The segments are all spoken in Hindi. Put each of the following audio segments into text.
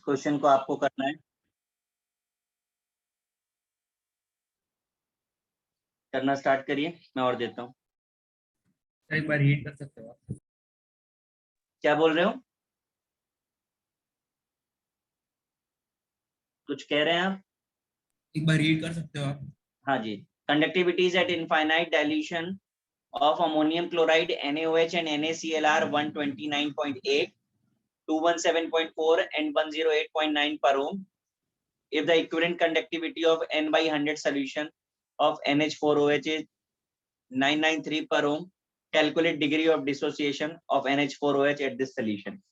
क्वेश्चन को आपको करना है। करना स्टार्ट करिए, मैं और देता हूँ। एक बार रीड कर सकते हो आप? क्या बोल रहे हो? कुछ कह रहे हैं आप? एक बार रीड कर सकते हो आप? हाँ जी। Conductivities at infinite dilution of ammonium chloride NaOH and NaClR 129.8, 217.4 and 108.9 per ohm. If the equivalent conductivity of N by 100 solution of NH4OH is 993 per ohm, calculate degree of dissociation of NH4OH at this solution.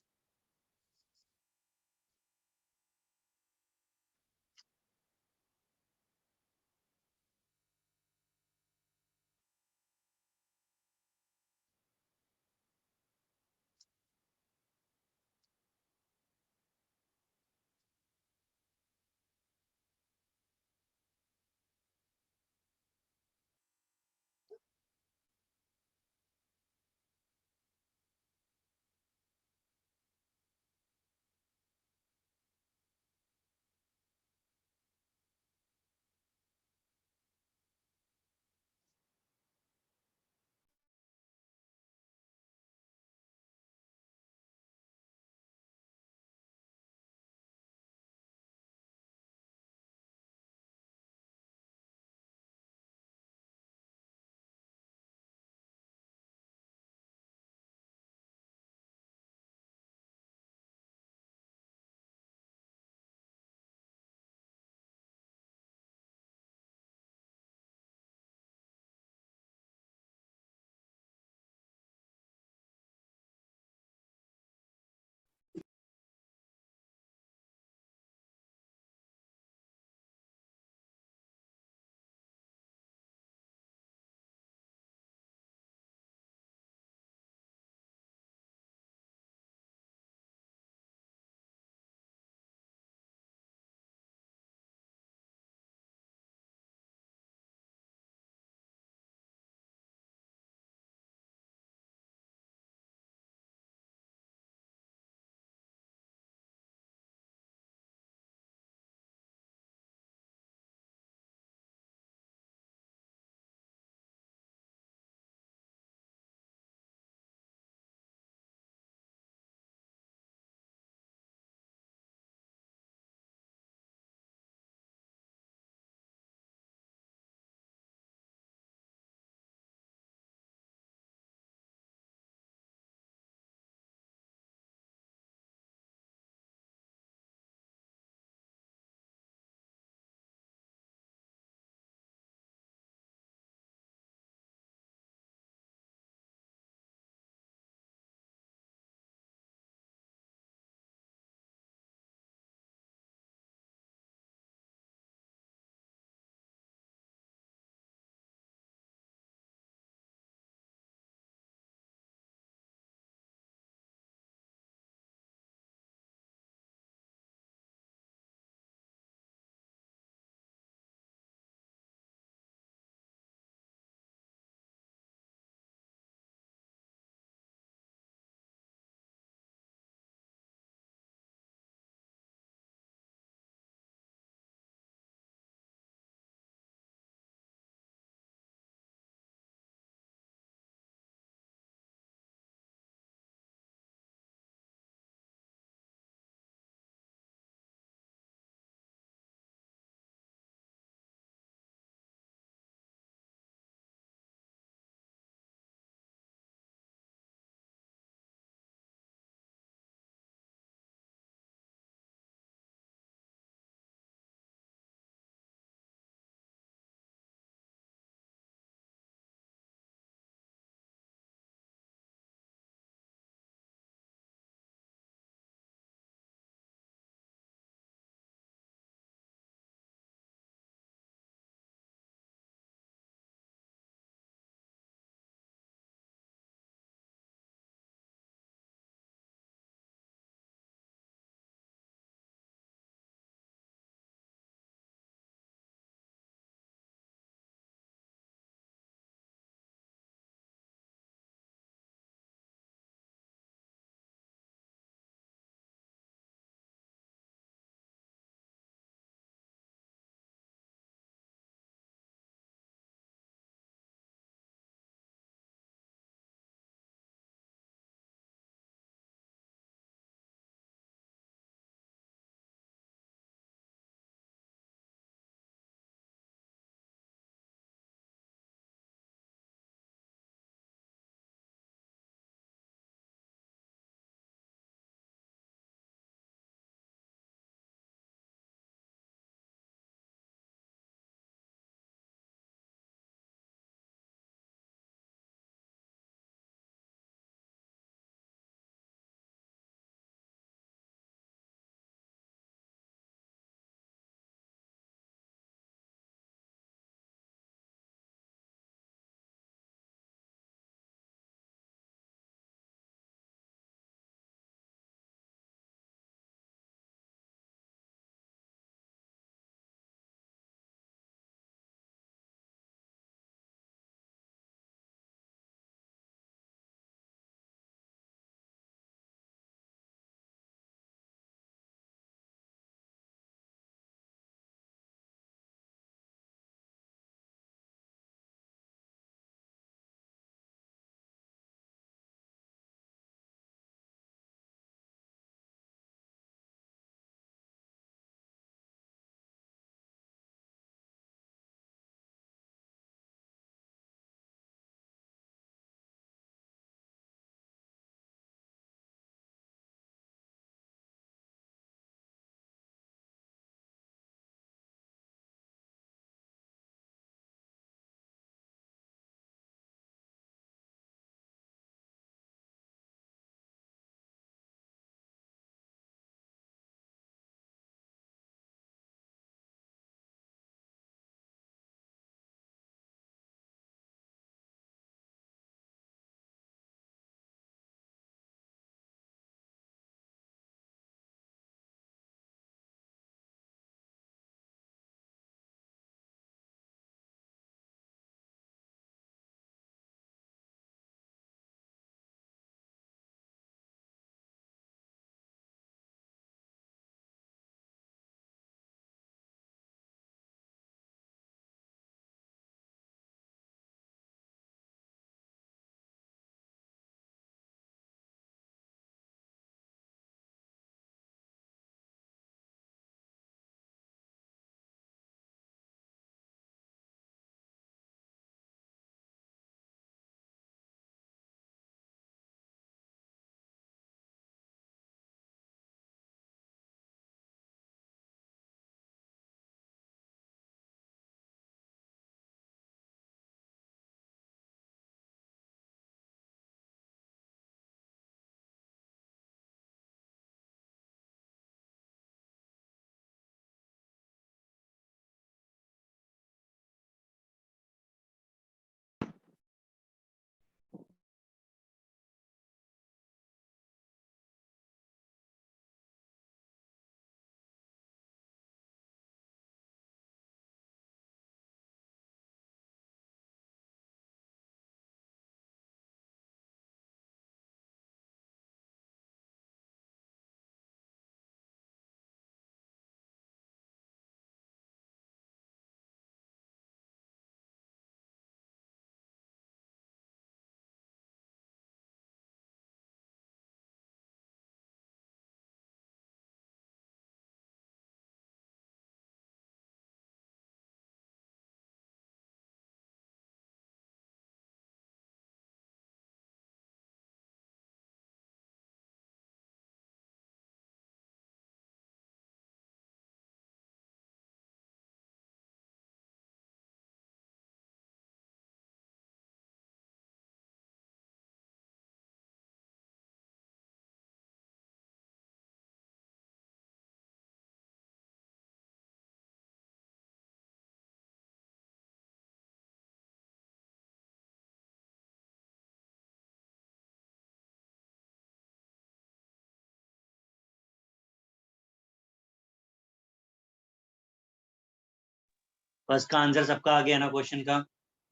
First का आंसर सबका आ गया ना क्वेश्चन का?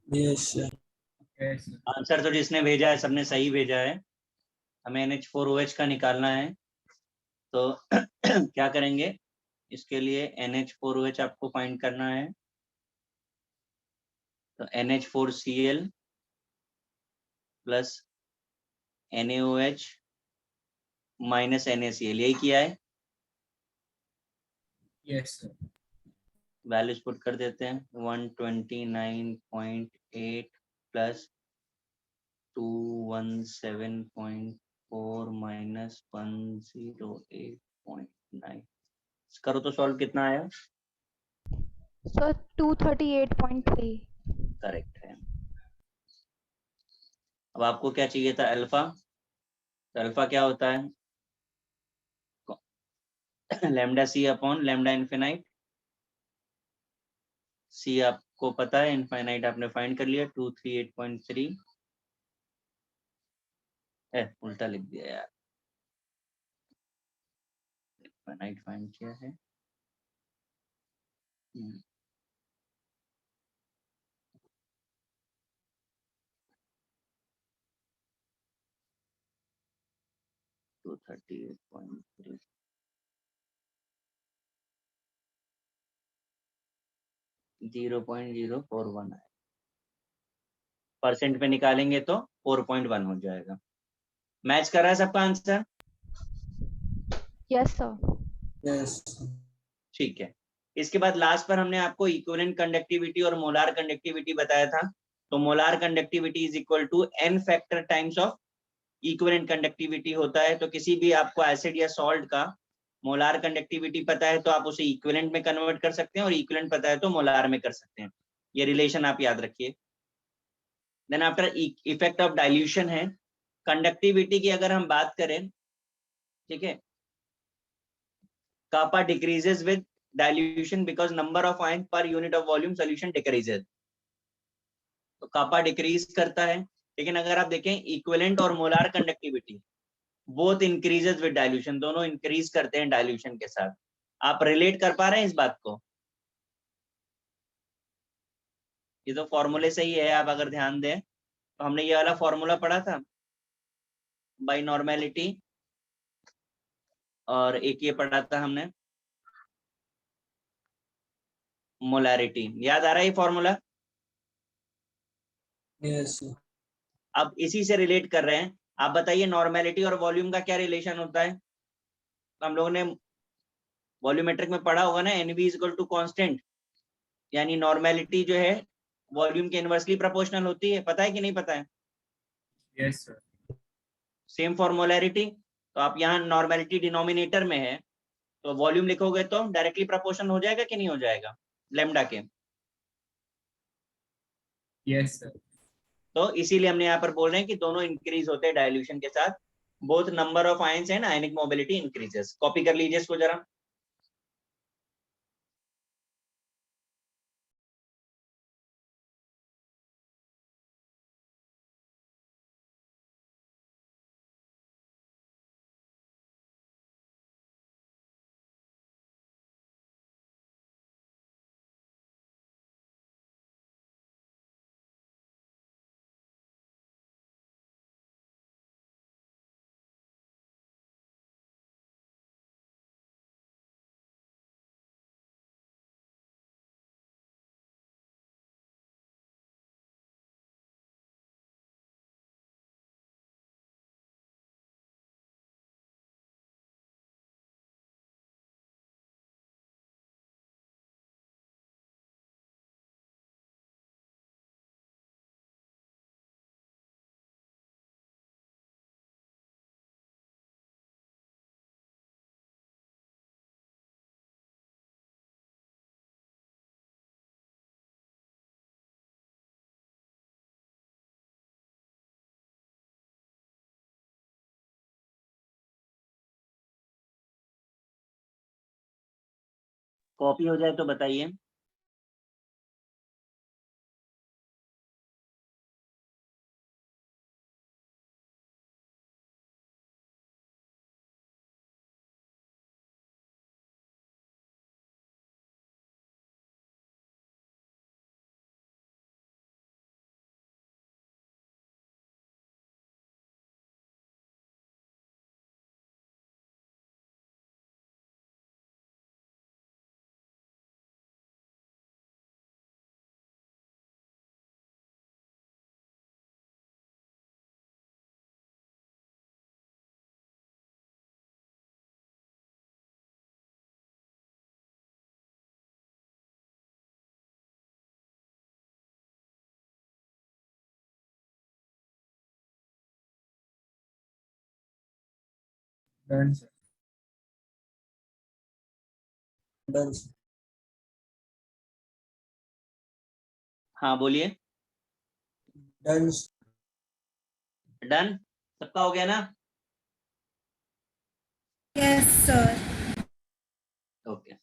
Yes sir. यस आंसर तो जिसने भेजा है सबने सही भेजा है। हमें NH4OH का निकालना है, तो क्या करेंगे इसके लिए? NH4OH आपको फाइंड करना है, तो NH4Cl plus NaOH minus NaCl, यही किया है। Yes sir. वैल्यूज पुट कर देते हैं, 129.8 प्लस 217.4 माइनस 108.9, करो तो सॉल्व कितना आया? सर 238.3। करेक्ट है। अब आपको क्या चाहिए था? अल्फा। तो अल्फा क्या होता है? लैम्डा सी अपॉन लैम्डा इनफिनाइट। सी आपको पता है, इनफाइनाइट आपने फाइंड कर लिया 238.3। उल्टा लिख दिया यार, इनफाइनाइट फाइंड किया है। 238.3 0.041 है, परसेंट पे निकालेंगे तो 4.1 हो जाएगा। मैच कर रहा है सबका आंसर? Yes sir. यस ठीक है। इसके बाद लास्ट पर हमने आपको इक्विवेलेंट कंडक्टिविटी और मोलार कंडक्टिविटी बताया था। तो molar conductivity is equal to n factor times of equivalent conductivity होता है। तो किसी भी आपको एसिड या सॉल्ट का मोलार कंडक्टिविटी पता है तो आप उसे इक्विवेलेंट में कन्वर्ट कर सकते हैं, और इक्विवेलेंट पता है तो मोलार में कर सकते हैं। ये रिलेशन आप याद रखिए। Then after effect of dilution है कंडक्टिविटी की अगर हम बात करें, ठीक है, kappa decreases with dilution because number of ions per unit of volume solution decreases। तो kappa डिक्रीज करता है, लेकिन अगर आप देखें इक्विवेलेंट और molar conductivity both increases with dilution, दोनों इंक्रीज करते हैं डाइल्यूशन के साथ। आप रिलेट कर पा रहे हैं इस बात को? ये तो फॉर्मूले से ही है, आप अगर ध्यान दें तो हमने ये वाला फॉर्मूला पढ़ा था, बाई नॉर्मेलिटी, और एक ये पढ़ा था हमने मोलारिटी। याद आ रहा है ये फॉर्मूला? यस अब इसी से रिलेट कर रहे हैं। आप बताइए नॉर्मेलिटी और वॉल्यूम का क्या रिलेशन होता है? तो हम लोगों ने वॉल्यूमेट्रिक में पढ़ा होगा ना, NV इक्वल टू कांस्टेंट, यानी नॉर्मेलिटी जो है वॉल्यूम के इनवर्सली प्रोपोर्शनल होती है। पता है कि नहीं पता है? Yes sir. Same for molarity. तो आप यहाँ नॉर्मेलिटी डिनोमिनेटर में है तो वॉल्यूम लिखोगे तो डायरेक्टली प्रोपोर्शनल हो जाएगा कि नहीं हो जाएगा लेमडा के? Yes sir. तो इसीलिए हमने यहाँ पर बोल रहे हैं कि दोनों इंक्रीज होते हैं डाइल्यूशन के साथ। Both number of ions and ionic mobility increases. Copy कर लीजिए इसको जरा। कॉपी हो जाए तो बताइए। Done, sir. Done, sir. हाँ बोलिए। Done, डन, सबका हो गया ना? Yes, sir. ओके।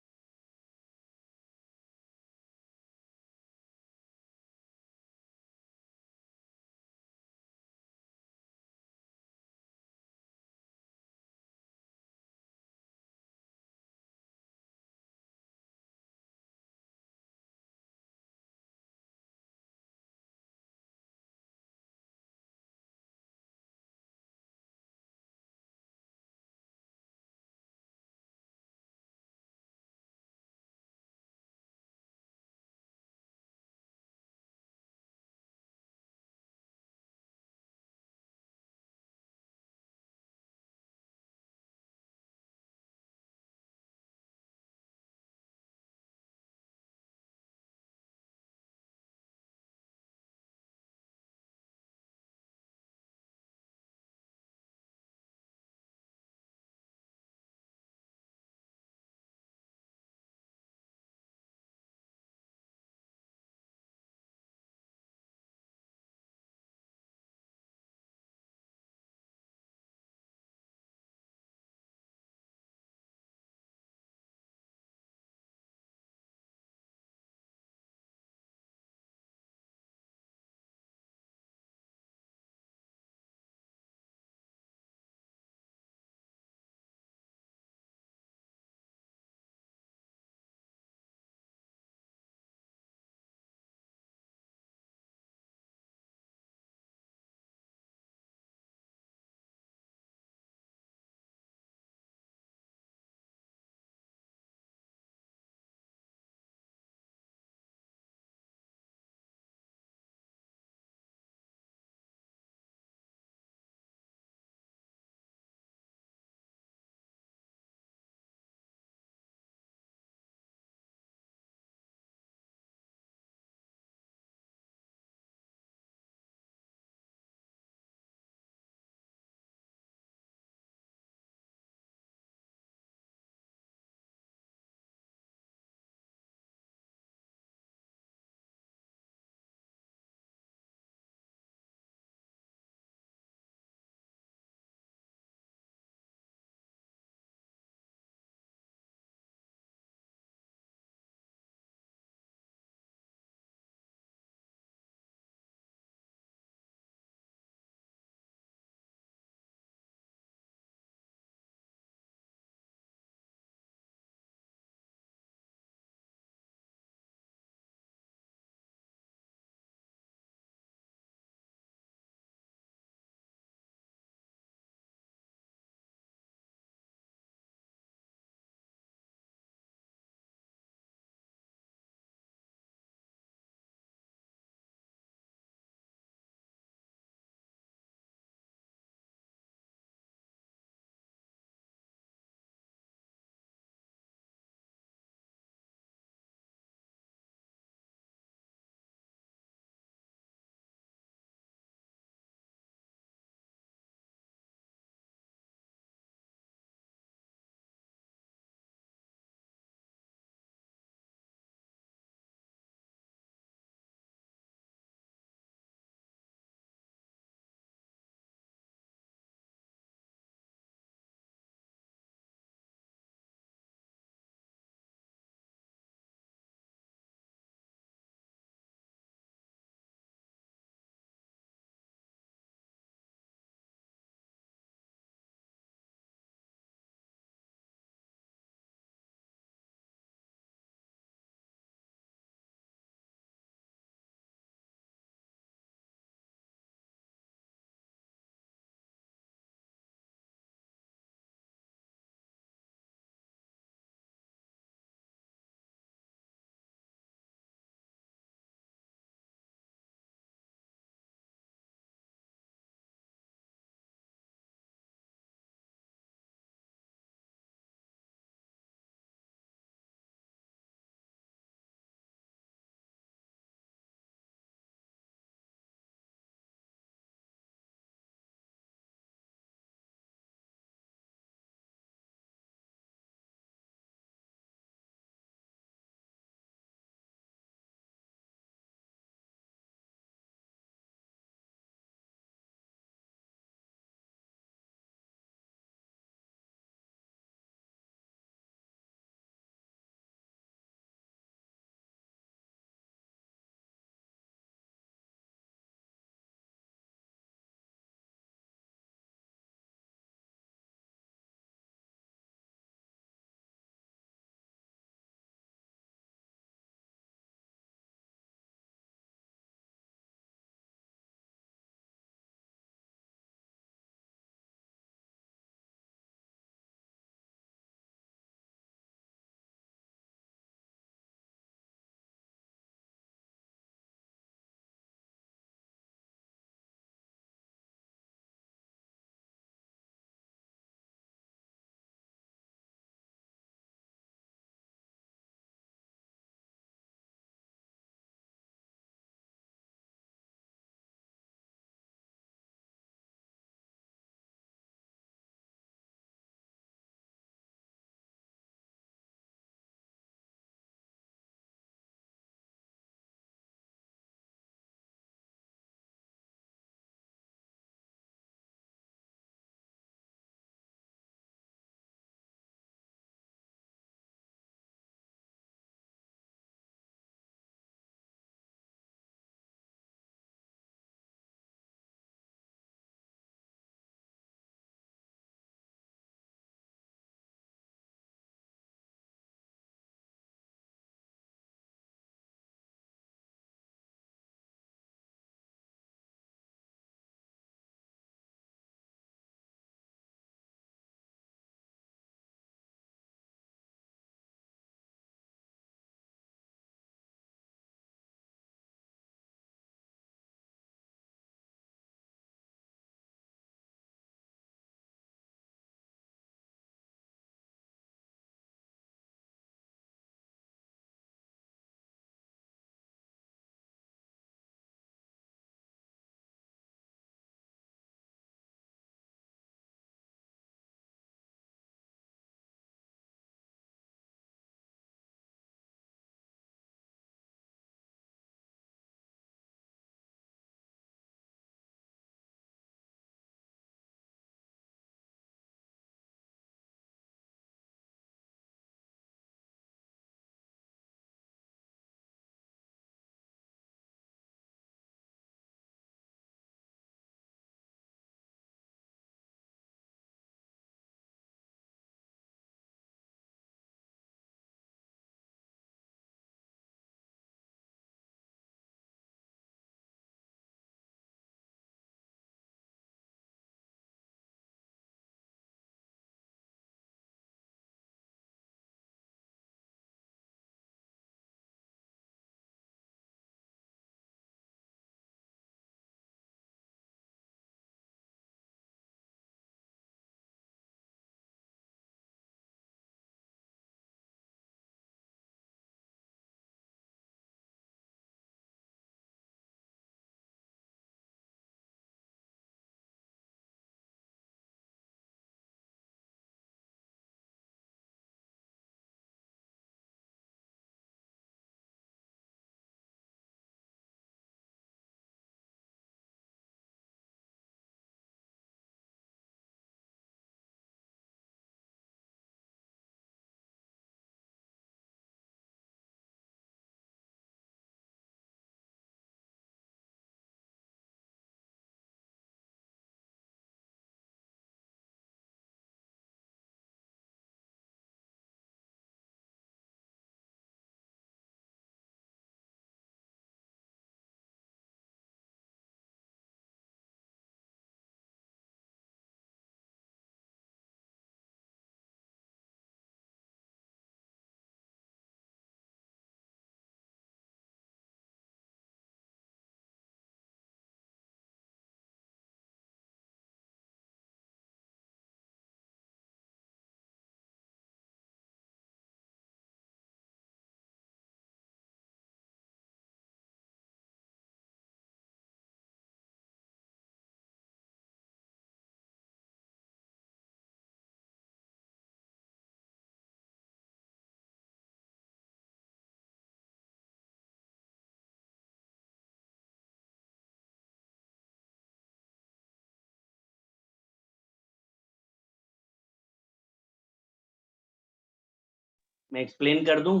मैं एक्सप्लेन कर दूं?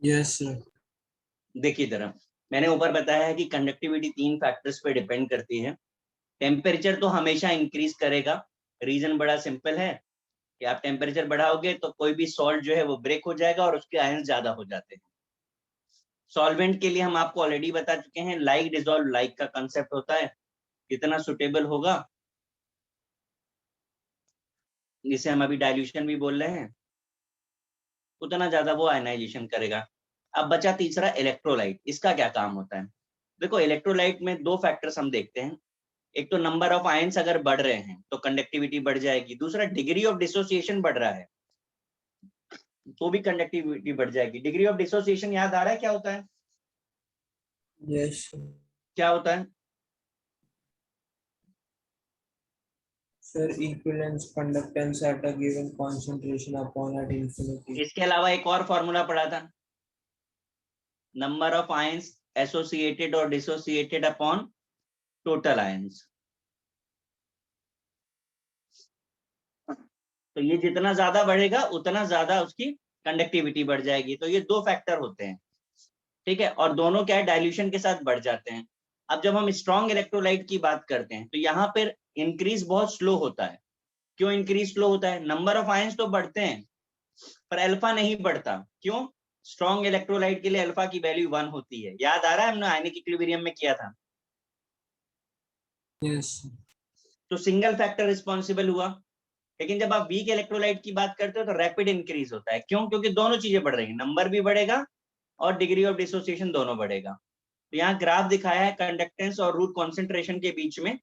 Yes, sir. देखिए जरा, मैंने ऊपर बताया है कि कंडक्टिविटी 3 फैक्टर्स पे डिपेंड करती है। टेम्परेचर तो हमेशा इंक्रीज करेगा। रीजन बड़ा सिंपल है कि आप टेम्परेचर बढ़ाओगे तो कोई भी सॉल्ट जो है वो ब्रेक हो जाएगा और उसके आयन ज्यादा हो जाते हैं। सॉल्वेंट के लिए हम आपको ऑलरेडी बता चुके हैं, लाइक डिसॉल्व लाइक का कंसेप्ट होता है। कितना सुटेबल होगा, जिसे हम अभी डाइल्यूशन भी बोल रहे हैं, उतना ज्यादा वो आयनाइजेशन करेगा। अब बचा तीसरा इलेक्ट्रोलाइट। इसका क्या काम होता है? देखो, इलेक्ट्रोलाइट में 2 फैक्टर्स हम देखते हैं। एक तो नंबर ऑफ आयंस अगर बढ़ रहे हैं तो कंडक्टिविटी बढ़ जाएगी। दूसरा, डिग्री ऑफ डिसोसिएशन बढ़ रहा है तो भी कंडक्टिविटी बढ़ जाएगी। डिग्री ऑफ डिसोसिएशन याद आ रहा है क्या होता है? Yes, sir. क्या होता है? Sir, equivalence conductance at a given concentration upon at infinity. इसके अलावा एक और फॉर्मूला पढ़ा था, नंबर ऑफ आयंस एसोसिएटेड और डिसोसिएटेड अपॉन टोटल आयंस। तो ये जितना ज्यादा बढ़ेगा उतना ज्यादा उसकी कंडक्टिविटी बढ़ जाएगी। तो ये 2 फैक्टर होते हैं, ठीक है, और दोनों क्या है, डाइल्यूशन के साथ बढ़ जाते हैं। अब जब हम स्ट्रॉन्ग इलेक्ट्रोलाइट की बात करते हैं तो यहाँ पर इंक्रीज बहुत स्लो होता है। क्यों इंक्रीज स्लो होता है? नंबर ऑफ आयंस तो बढ़ते हैं पर अल्फा नहीं बढ़ता। क्यों? स्ट्रॉन्ग इलेक्ट्रोलाइट के लिए अल्फा की वैल्यू 1 होती है। याद आ रहा है, हमने आयनिक इक्विलिब्रियम में किया था। Yes, sir. तो सिंगल फैक्टर रिस्पॉन्सिबल हुआ। लेकिन जब आप वीक इलेक्ट्रोलाइट की बात करते हो तो रैपिड इंक्रीज होता है। क्यों? क्योंकि दोनों चीजें बढ़ रही हैं, नंबर भी बढ़ेगा और डिग्री ऑफ डिसोसिएशन दोनों बढ़ेगा। तो यहाँ ग्राफ दिखाया है कंडक्टेंस और रूट कॉन्सेंट्रेशन के बीच में।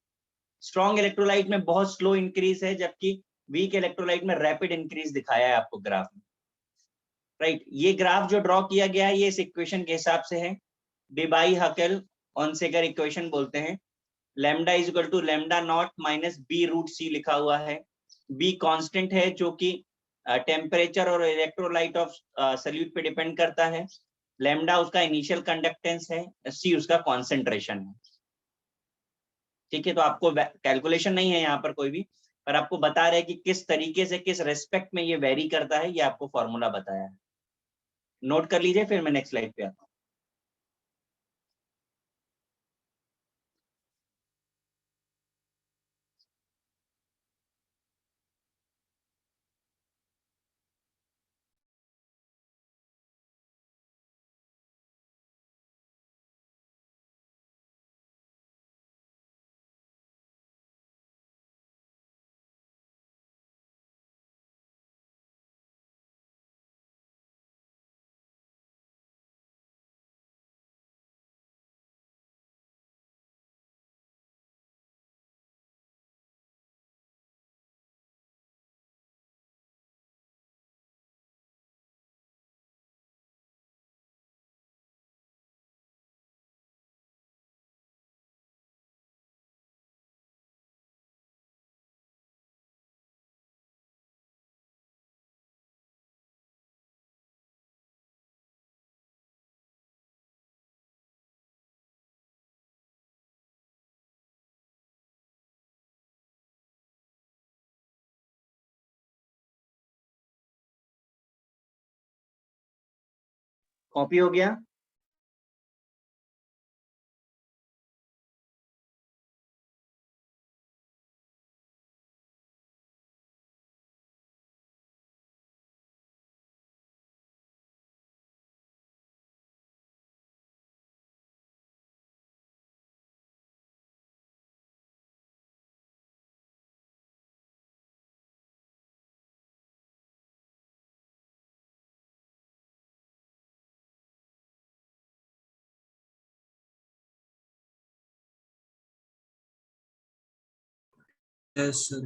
स्ट्रॉन्ग इलेक्ट्रोलाइट में बहुत स्लो इंक्रीज है, जबकि वीक इलेक्ट्रोलाइट में रैपिड इंक्रीज दिखाया है आपको ग्राफ में। राइट, ये ग्राफ जो ड्रॉ किया गया है ये इस इक्वेशन के हिसाब से है। डिबाई हकेल ऑनसेकर इक्वेशन बोलते हैं। Lambda is equal to lambda naught minus B root C लिखा हुआ है। बी कांस्टेंट है जो कि टेम्परेचर और इलेक्ट्रोलाइट ऑफ सॉल्यूट पे डिपेंड करता है। लैम्डा उसका इनिशियल कंडक्टेंस है, सी उसका कॉन्सेंट्रेशन है। ठीक है, तो आपको कैलकुलेशन नहीं है यहाँ पर कोई भी, पर आपको बता रहे हैं कि किस तरीके से किस रेस्पेक्ट में ये वेरी करता है, ये आपको फॉर्मूला बताया है। नोट कर लीजिए, फिर मैं नेक्स्ट स्लाइड पे आता हूँ। कॉपी हो गया? Yes, sir.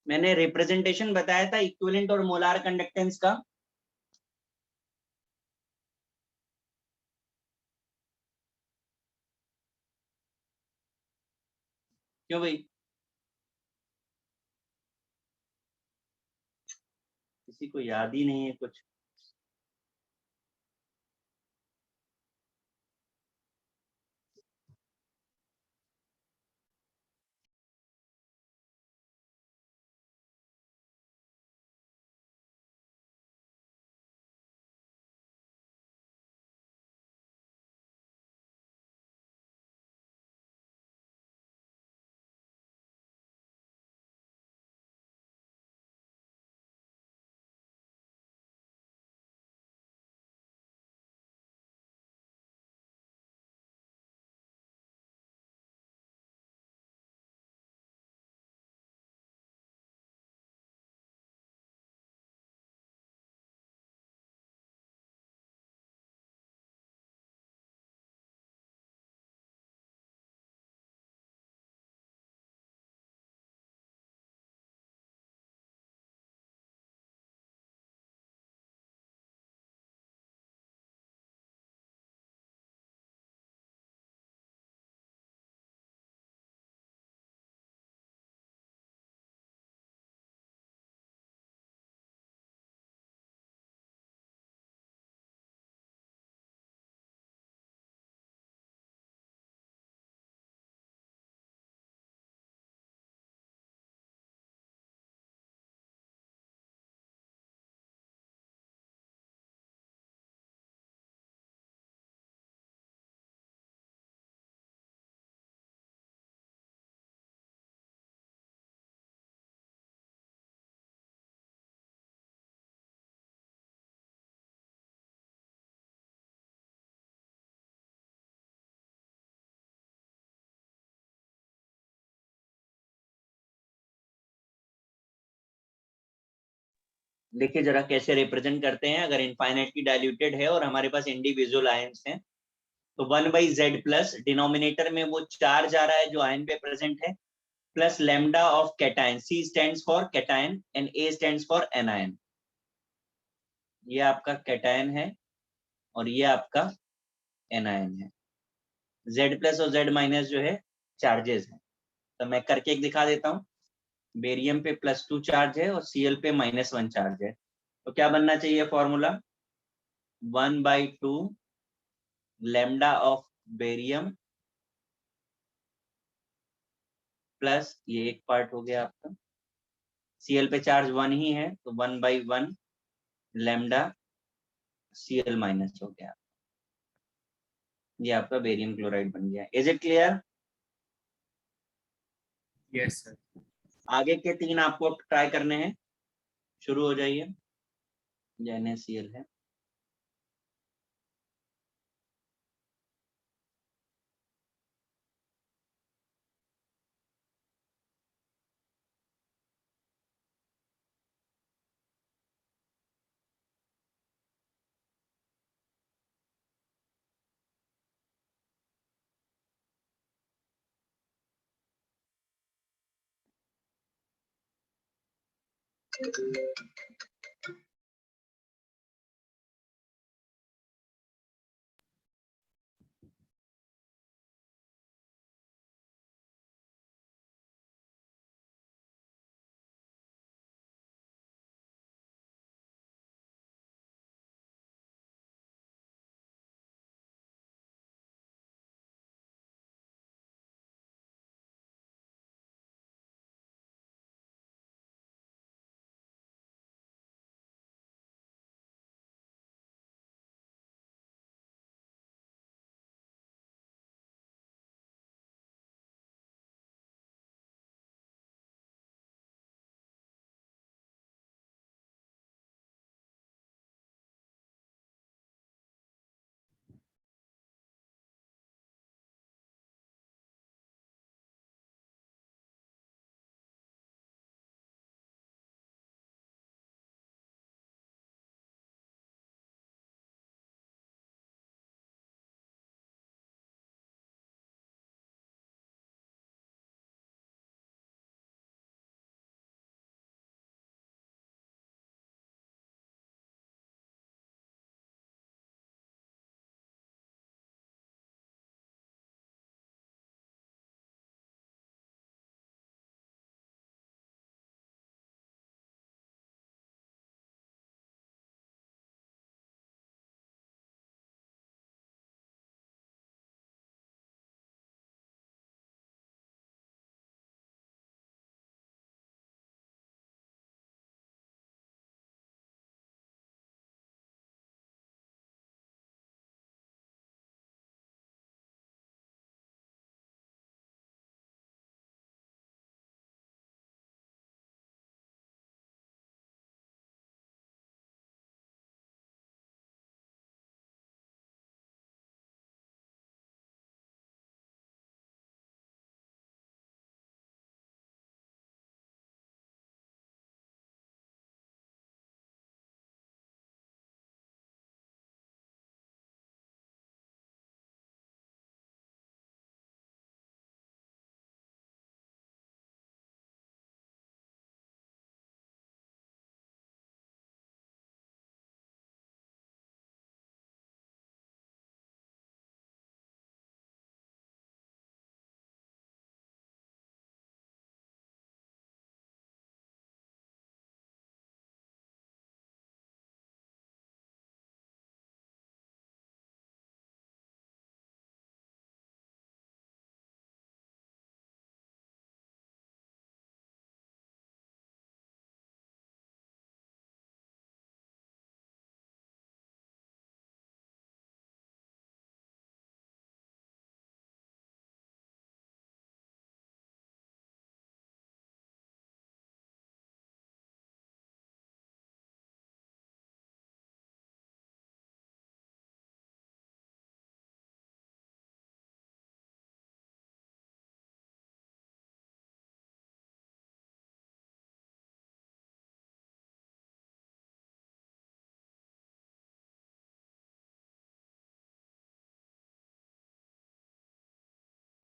मैंने रिप्रेजेंटेशन बताया था इक्विवेलेंट और मोलार कंडक्टेंस का। क्यों भाई, किसी को याद ही नहीं है कुछ? देखिए जरा कैसे रिप्रेजेंट करते हैं। अगर इनफाइनाइटली डाइल्यूटेड है और हमारे पास इंडिविजुअल आयंस हैं, तो 1/z प्लस डिनोमिनेटर में वो चार्ज आ रहा है जो आयन पे प्रेजेंट है, plus lambda of cation, C stands for cation and A stands for anion. ये आपका कैटायन है और ये आपका एनायन है। Z प्लस और Z माइनस जो है चार्जेस हैं, तो मैं करके एक दिखा देता हूँ। बेरियम पे +2 चार्ज है और Cl पे -1 चार्ज है, तो क्या बनना चाहिए formula? 1/2 lambda of barium plus ये एक पार्ट हो गया आपका, Cl पे चार्ज 1 ही है तो 1/1 लैम्डा Cl माइनस हो गया। ये आपका बेरियम क्लोराइड बन गया। Is it clear? Yes, sir. आगे के 3 आपको ट्राई करने हैं, शुरू हो जाइए। NaCl है।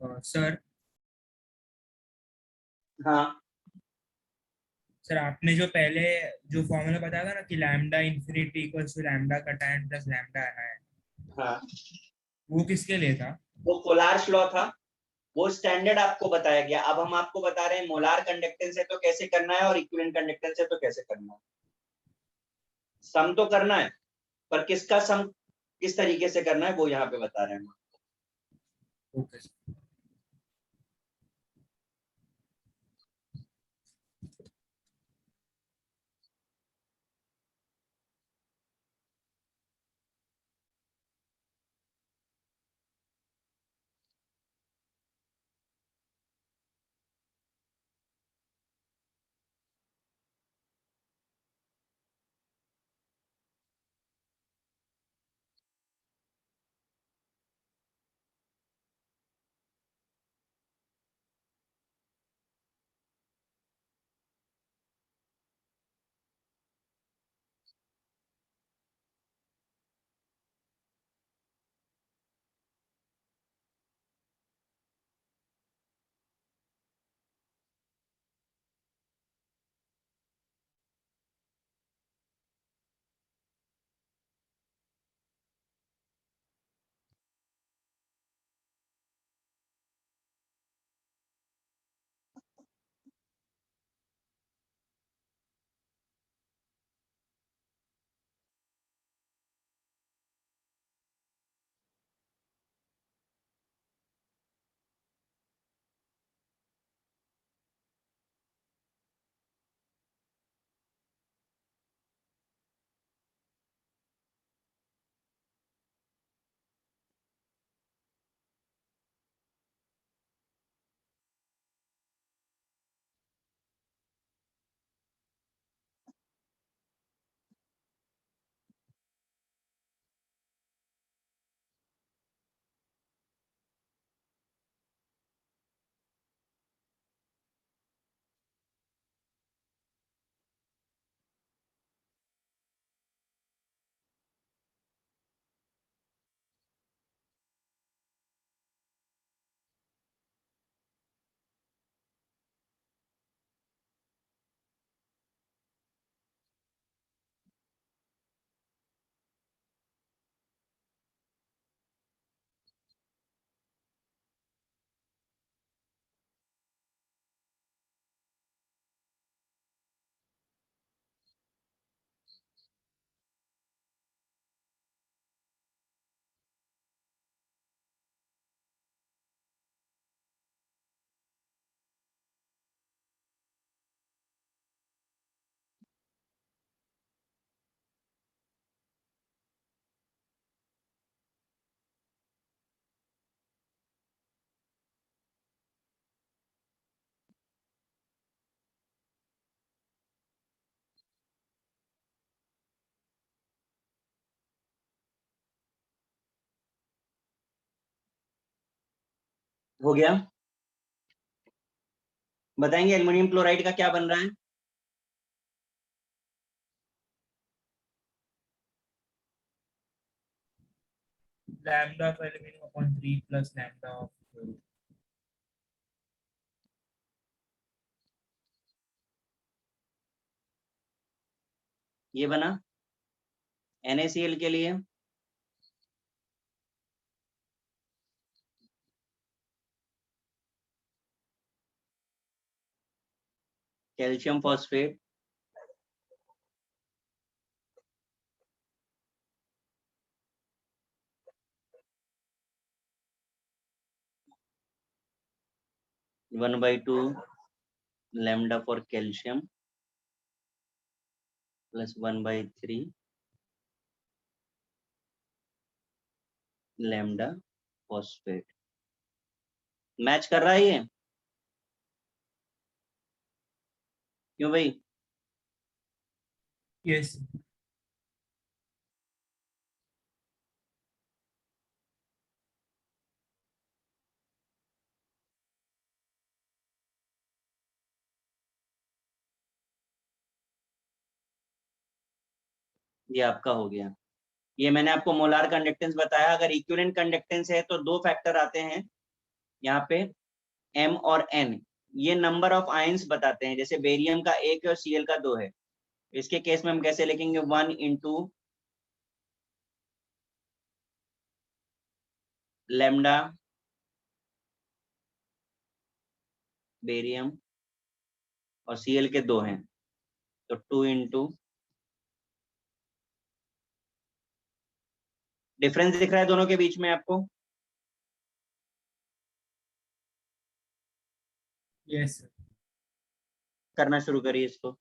सर हाँ सर आपने जो पहले जो फॉर्मूला बताया था ना कि lambda infinity equals to lambda का tan प्लस लैम्डा है, हाँ, वो किसके लिए था? वो कोलार्स लॉ था, वो स्टैंडर्ड आपको बताया गया। अब हम आपको बता रहे हैं मोलार कंडक्टेंस है तो कैसे करना है और इक्विवेलेंट कंडक्टेंस है तो कैसे करना है। सम तो करना है, पर किसका सम किस तरीके से करना है वो यहाँ पे बता रहे हैं। Okay sir. हो गया। बताएंगे एल्युमिनियम क्लोराइड का क्या बन रहा है। Lambda of aluminium upon 3 plus lambda of ये बना NaCl के लिए calcium phosphate, one by two lambda for calcium plus 1/3 lambda phosphate. Match कर रहा है ये, क्यों भाई? यस। ये आपका हो गया। ये मैंने आपको मोलार कंडक्टेंस बताया। अगर इक्विवेलेंट कंडक्टेंस है तो दो फैक्टर आते हैं, यहाँ पे M और N ये नंबर ऑफ आयंस बताते हैं, जैसे बेरियम का 1 है और Cl का 2 है। इसके केस में हम कैसे लिखेंगे, 1 इंटू लैम्डा बेरियम और Cl के 2 हैं, तो 2 इंटू, डिफरेंस दिख रहा है दोनों के बीच में आपको? Yes sir. करना शुरू करिए इसको।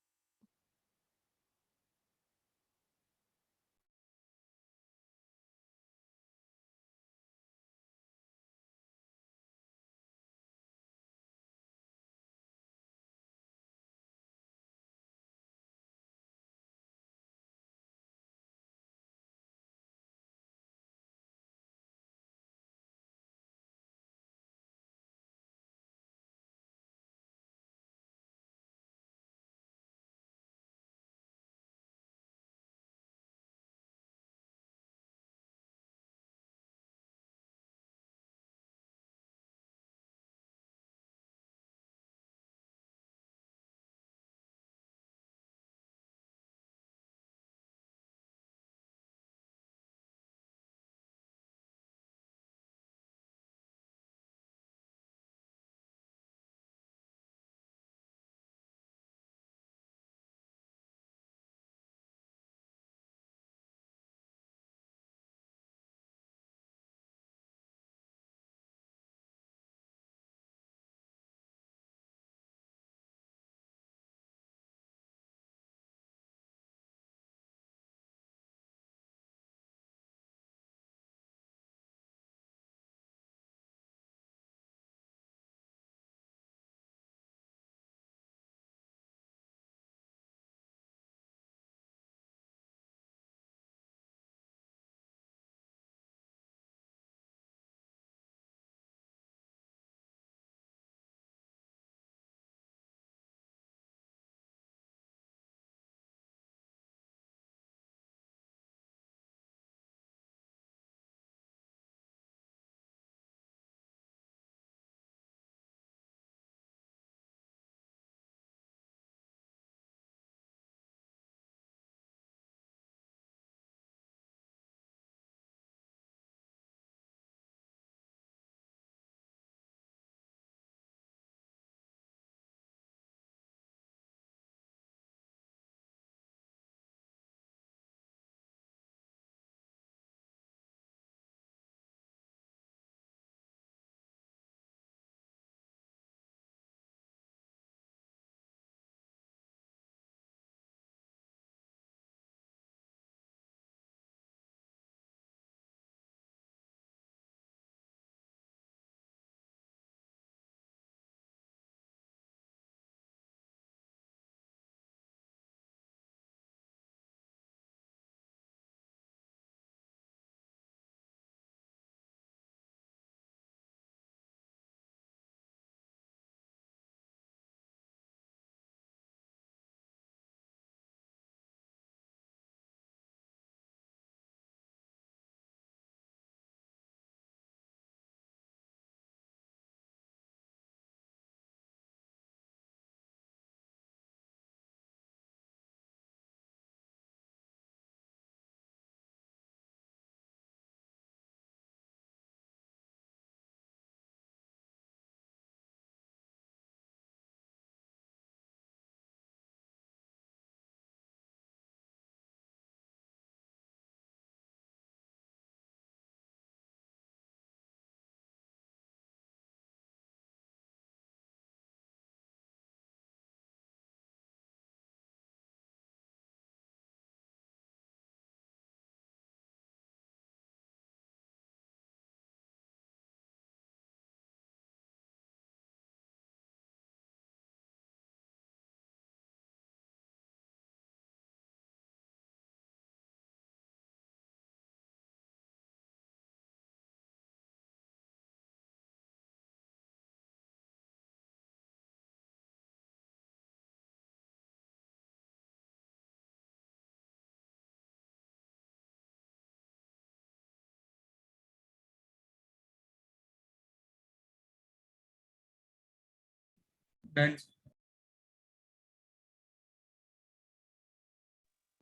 डन।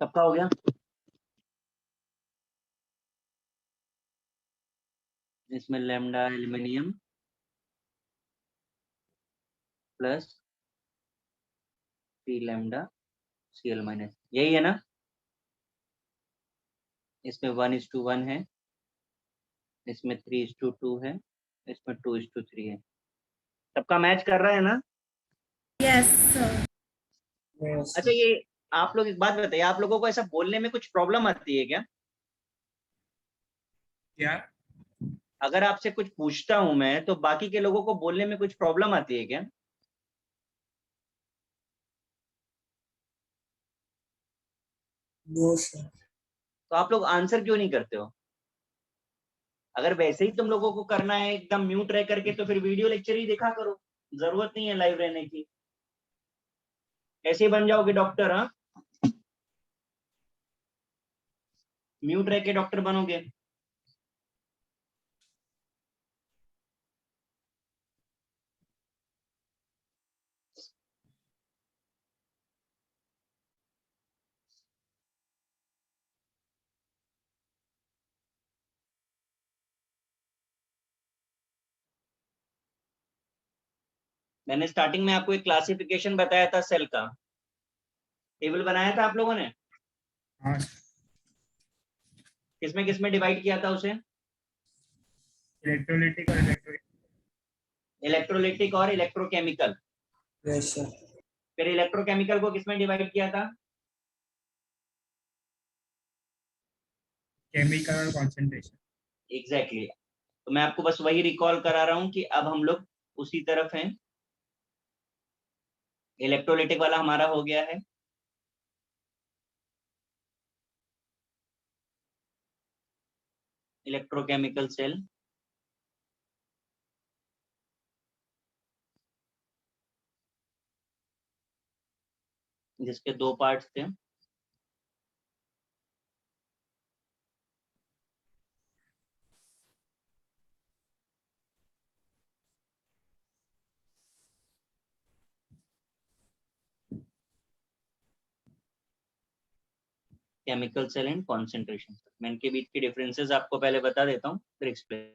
सबका हो गया? इसमें lambda aluminium plus 3 lambda Cl minus, यही है ना? इसमें 1:1 है, इसमें 3:2 है, इसमें 2:3 है। सबका मैच कर रहा है ना? Yes, sir. Yes, अच्छा, ये आप लोग एक बात बताइए, आप लोगों को ऐसा बोलने में कुछ प्रॉब्लम आती है क्या? क्या? अगर आपसे कुछ पूछता हूं मैं, तो बाकी के लोगों को बोलने में कुछ प्रॉब्लम आती है क्या? no, sir. तो आप लोग आंसर क्यों नहीं करते हो? अगर वैसे ही तुम लोगों को करना है एकदम म्यूट रह करके, तो फिर वीडियो लेक्चर ही देखा करो, जरूरत नहीं है लाइव रहने की। ऐसे ही बन जाओगे डॉक्टर, हाँ? म्यूट रह के डॉक्टर बनोगे? मैंने स्टार्टिंग में आपको एक क्लासिफिकेशन बताया था सेल का, टेबल बनाया था आप लोगों ने, हाँ, किसमें डिवाइड किया था उसे? इलेक्ट्रोलिटिक और इलेक्ट्रोलिटिक और इलेक्ट्रोकेमिकल। Yes, sir. फिर इलेक्ट्रोकेमिकल को किसमें डिवाइड किया था? केमिकल और कॉन्सेंट्रेशन। एग्जैक्टली तो मैं आपको बस वही रिकॉल करा रहा हूं कि अब हम लोग उसी तरफ हैं। इलेक्ट्रोलिटिक वाला हमारा हो गया है, इलेक्ट्रोकेमिकल सेल, जिसके 2 पार्ट्स थे। Chemical cell and concentration. मैं इनके बीच की डिफरेंसेस आपको पहले बता देता हूँ, फिर एक्सप्लेन।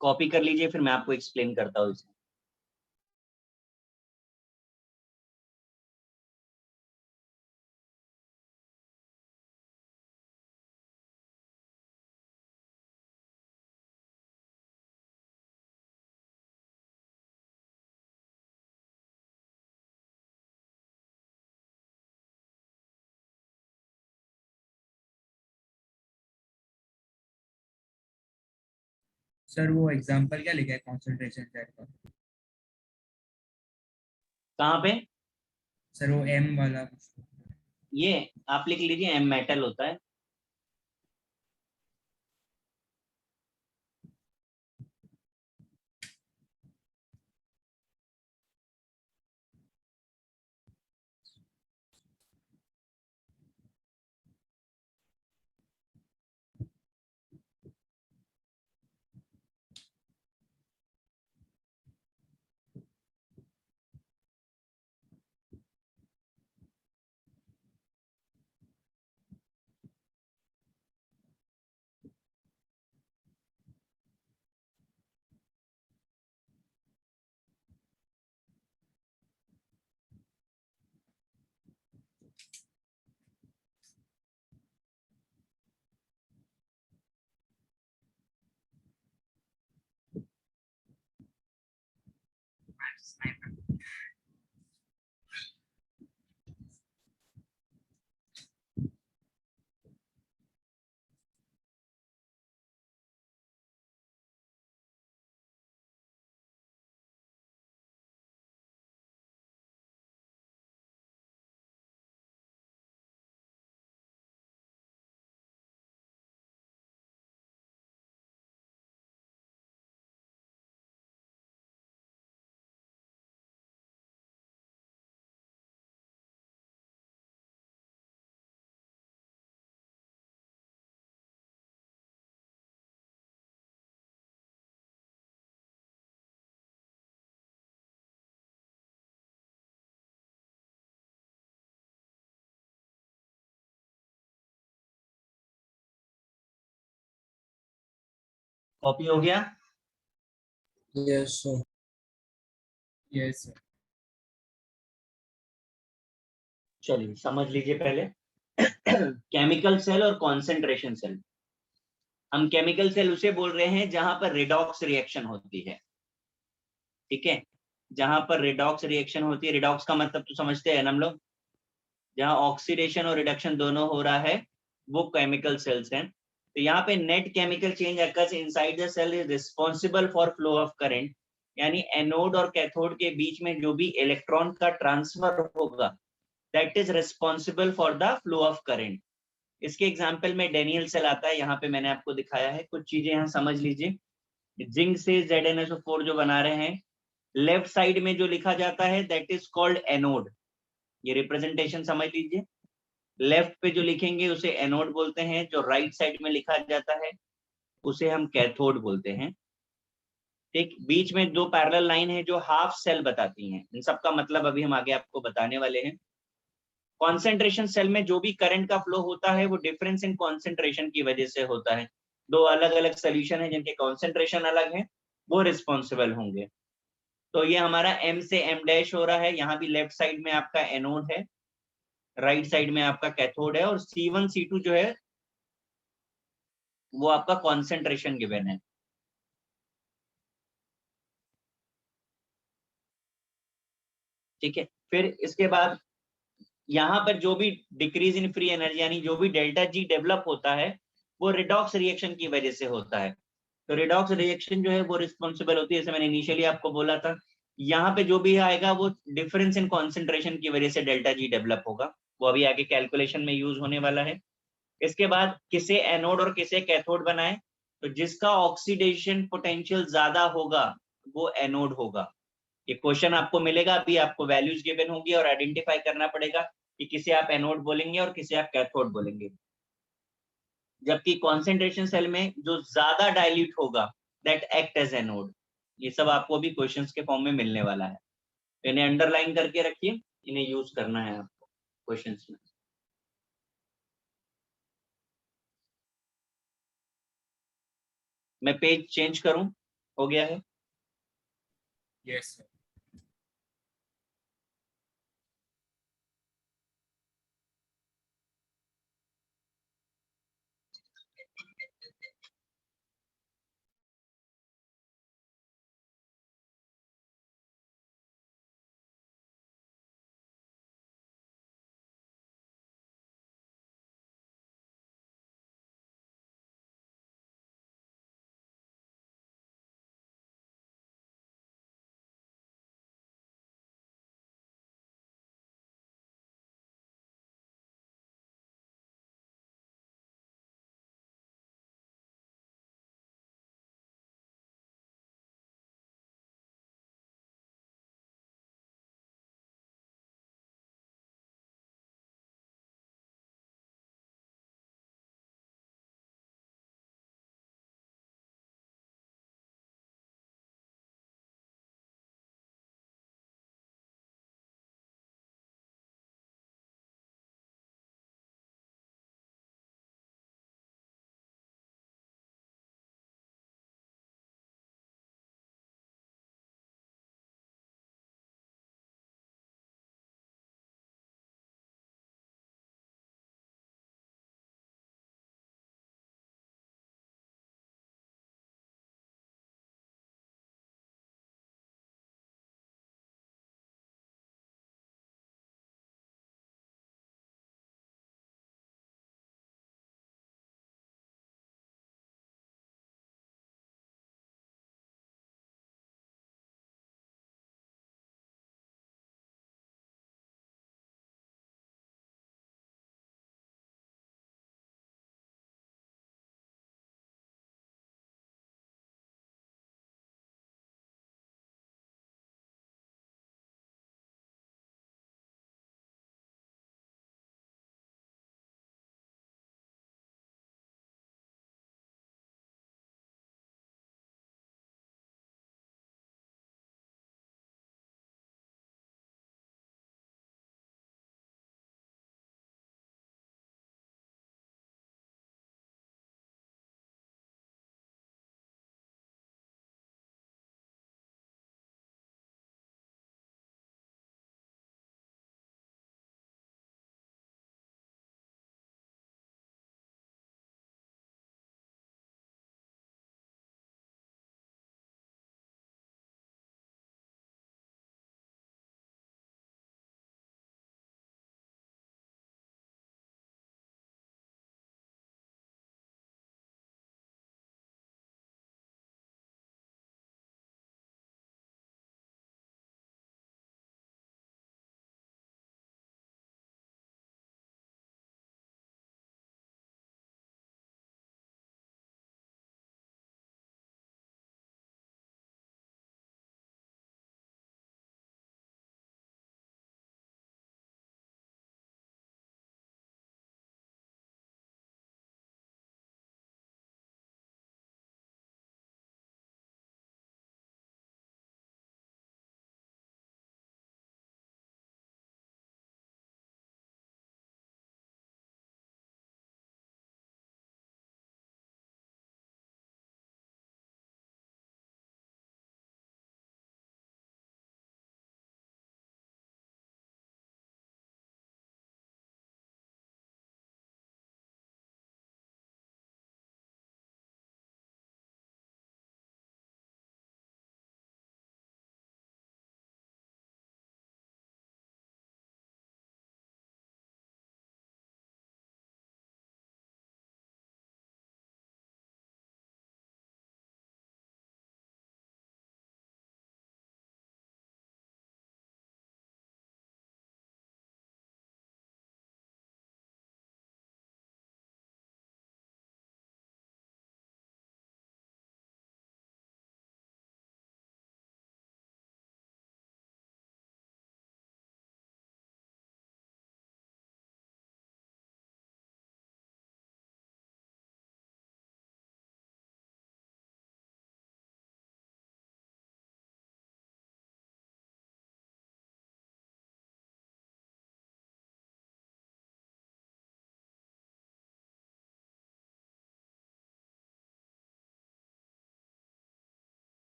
कॉपी कर लीजिए, फिर मैं आपको एक्सप्लेन करता हूँ इसे। सर वो एग्जांपल क्या लिखा है कंसंट्रेशन सेल का? कहाँ पे? सर वो एम वाला। ये आप लिख लीजिए, एम मेटल होता है। कॉपी हो गया? Yes, sir. Yes sir. चलिए समझ लीजिए पहले। केमिकल सेल और कॉन्सेंट्रेशन सेल। हम केमिकल सेल उसे बोल रहे हैं जहां पर रिडॉक्स रिएक्शन होती है, ठीक है? जहां पर रिडॉक्स रिएक्शन होती है, रिडॉक्स का मतलब तो समझते हैं ना हम लोग, जहां ऑक्सीडेशन और रिडक्शन दोनों हो रहा है, वो केमिकल सेल्स हैं। तो यहाँ पे net chemical change occurs inside the cell is responsible for flow of current, यानी एनोड और कैथोड के बीच में जो भी इलेक्ट्रॉन का ट्रांसफर होगा, that is responsible for the flow of current. इसके एग्जाम्पल में डेनियल सेल आता है, यहाँ पे मैंने आपको दिखाया है। कुछ चीजें यहाँ समझ लीजिए। जिंक से ZnSO4 जो बना रहे हैं, लेफ्ट साइड में जो लिखा जाता है दैट इज कॉल्ड एनोड। ये रिप्रेजेंटेशन समझ लीजिए। लेफ्ट पे जो लिखेंगे उसे एनोड बोलते हैं, जो राइट साइड में लिखा जाता है उसे हम कैथोड बोलते हैं। ठीक, बीच में दो पैरेलल लाइन है जो हाफ सेल बताती हैं। इन सब का मतलब अभी हम आगे आपको बताने वाले हैं। कॉन्सेंट्रेशन सेल में जो भी करंट का फ्लो होता है वो डिफरेंस इन कॉन्सेंट्रेशन की वजह से होता है। दो अलग अलग सोल्यूशन है जिनके कॉन्सेंट्रेशन अलग है, वो रिस्पॉन्सिबल होंगे। तो ये हमारा M से M डैश हो रहा है। यहाँ भी लेफ्ट साइड में आपका एनोड है, राइट साइड में आपका कैथोड है, और C1 C2 जो है वो आपका कॉन्सेंट्रेशन गिवन है। ठीक है, फिर इसके बाद यहाँ पर जो भी डिक्रीज इन फ्री एनर्जी यानी जो भी डेल्टा जी डेवलप होता है वो रिडॉक्स रिएक्शन की वजह से होता है। तो रिडॉक्स रिएक्शन जो है वो रिस्पॉन्सिबल होती है, जैसे मैंने इनिशियली आपको बोला था। यहाँ पे जो भी आएगा वो डिफरेंस इन कॉन्सेंट्रेशन की वजह से डेल्टा जी डेवलप होगा, वो अभी आगे कैलकुलेशन में यूज होने वाला है। इसके बाद किसे एनोड और किसे कैथोड बनाए, तो जिसका ऑक्सीडेशन पोटेंशियल ज्यादा होगा वो एनोड होगा। ये क्वेश्चन आपको मिलेगा, अभी आपको वैल्यूज गिवन होगी और आइडेंटिफाई करना पड़ेगा कि किसे आप एनोड बोलेंगे और किसे आप कैथोड बोलेंगे। जबकि कॉन्सेंट्रेशन सेल में जो ज्यादा डाइल्यूट होगा दैट एक्ट एज एनोड। ये सब आपको भी क्वेश्चंस के फॉर्म में मिलने वाला है, तो इन्हें अंडरलाइन करके रखिए, इन्हें यूज करना है आपको क्वेश्चंस में। मैं पेज चेंज करूं? हो गया है? Yes sir.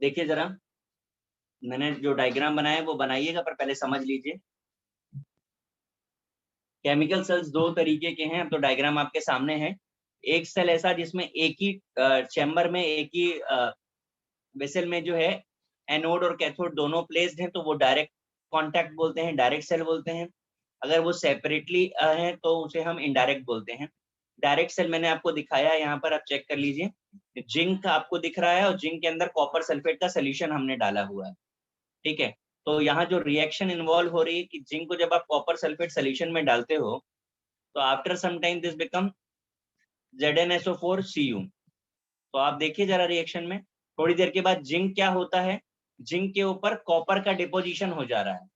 देखिए जरा, मैंने जो डायग्राम बनाया है वो बनाइएगा, पर पहले समझ लीजिए। केमिकल सेल्स दो तरीके के हैं, अब तो डायग्राम आपके सामने है। एक सेल ऐसा जिसमें एक ही चैम्बर में, एक ही वेसल में जो है एनोड और कैथोड दोनों प्लेस्ड हैं, तो वो डायरेक्ट कांटेक्ट बोलते हैं, डायरेक्ट सेल बोलते हैं। अगर वो सेपरेटली हैं तो उसे हम इनडायरेक्ट बोलते हैं। डायरेक्ट सेल मैंने आपको दिखाया है, यहाँ पर आप चेक कर लीजिए। जिंक आपको दिख रहा है और जिंक के अंदर कॉपर सल्फेट का सोल्यूशन हमने डाला हुआ है, ठीक है। तो यहाँ जो रिएक्शन इन्वॉल्व हो रही है कि जिंक को जब आप कॉपर सल्फेट सोल्यूशन में डालते हो तो after some time this become ZnSO4Cu। तो आप देखिए जरा रिएक्शन में, थोड़ी देर के बाद जिंक क्या होता है, जिंक के ऊपर कॉपर का डिपोजिशन हो जा रहा है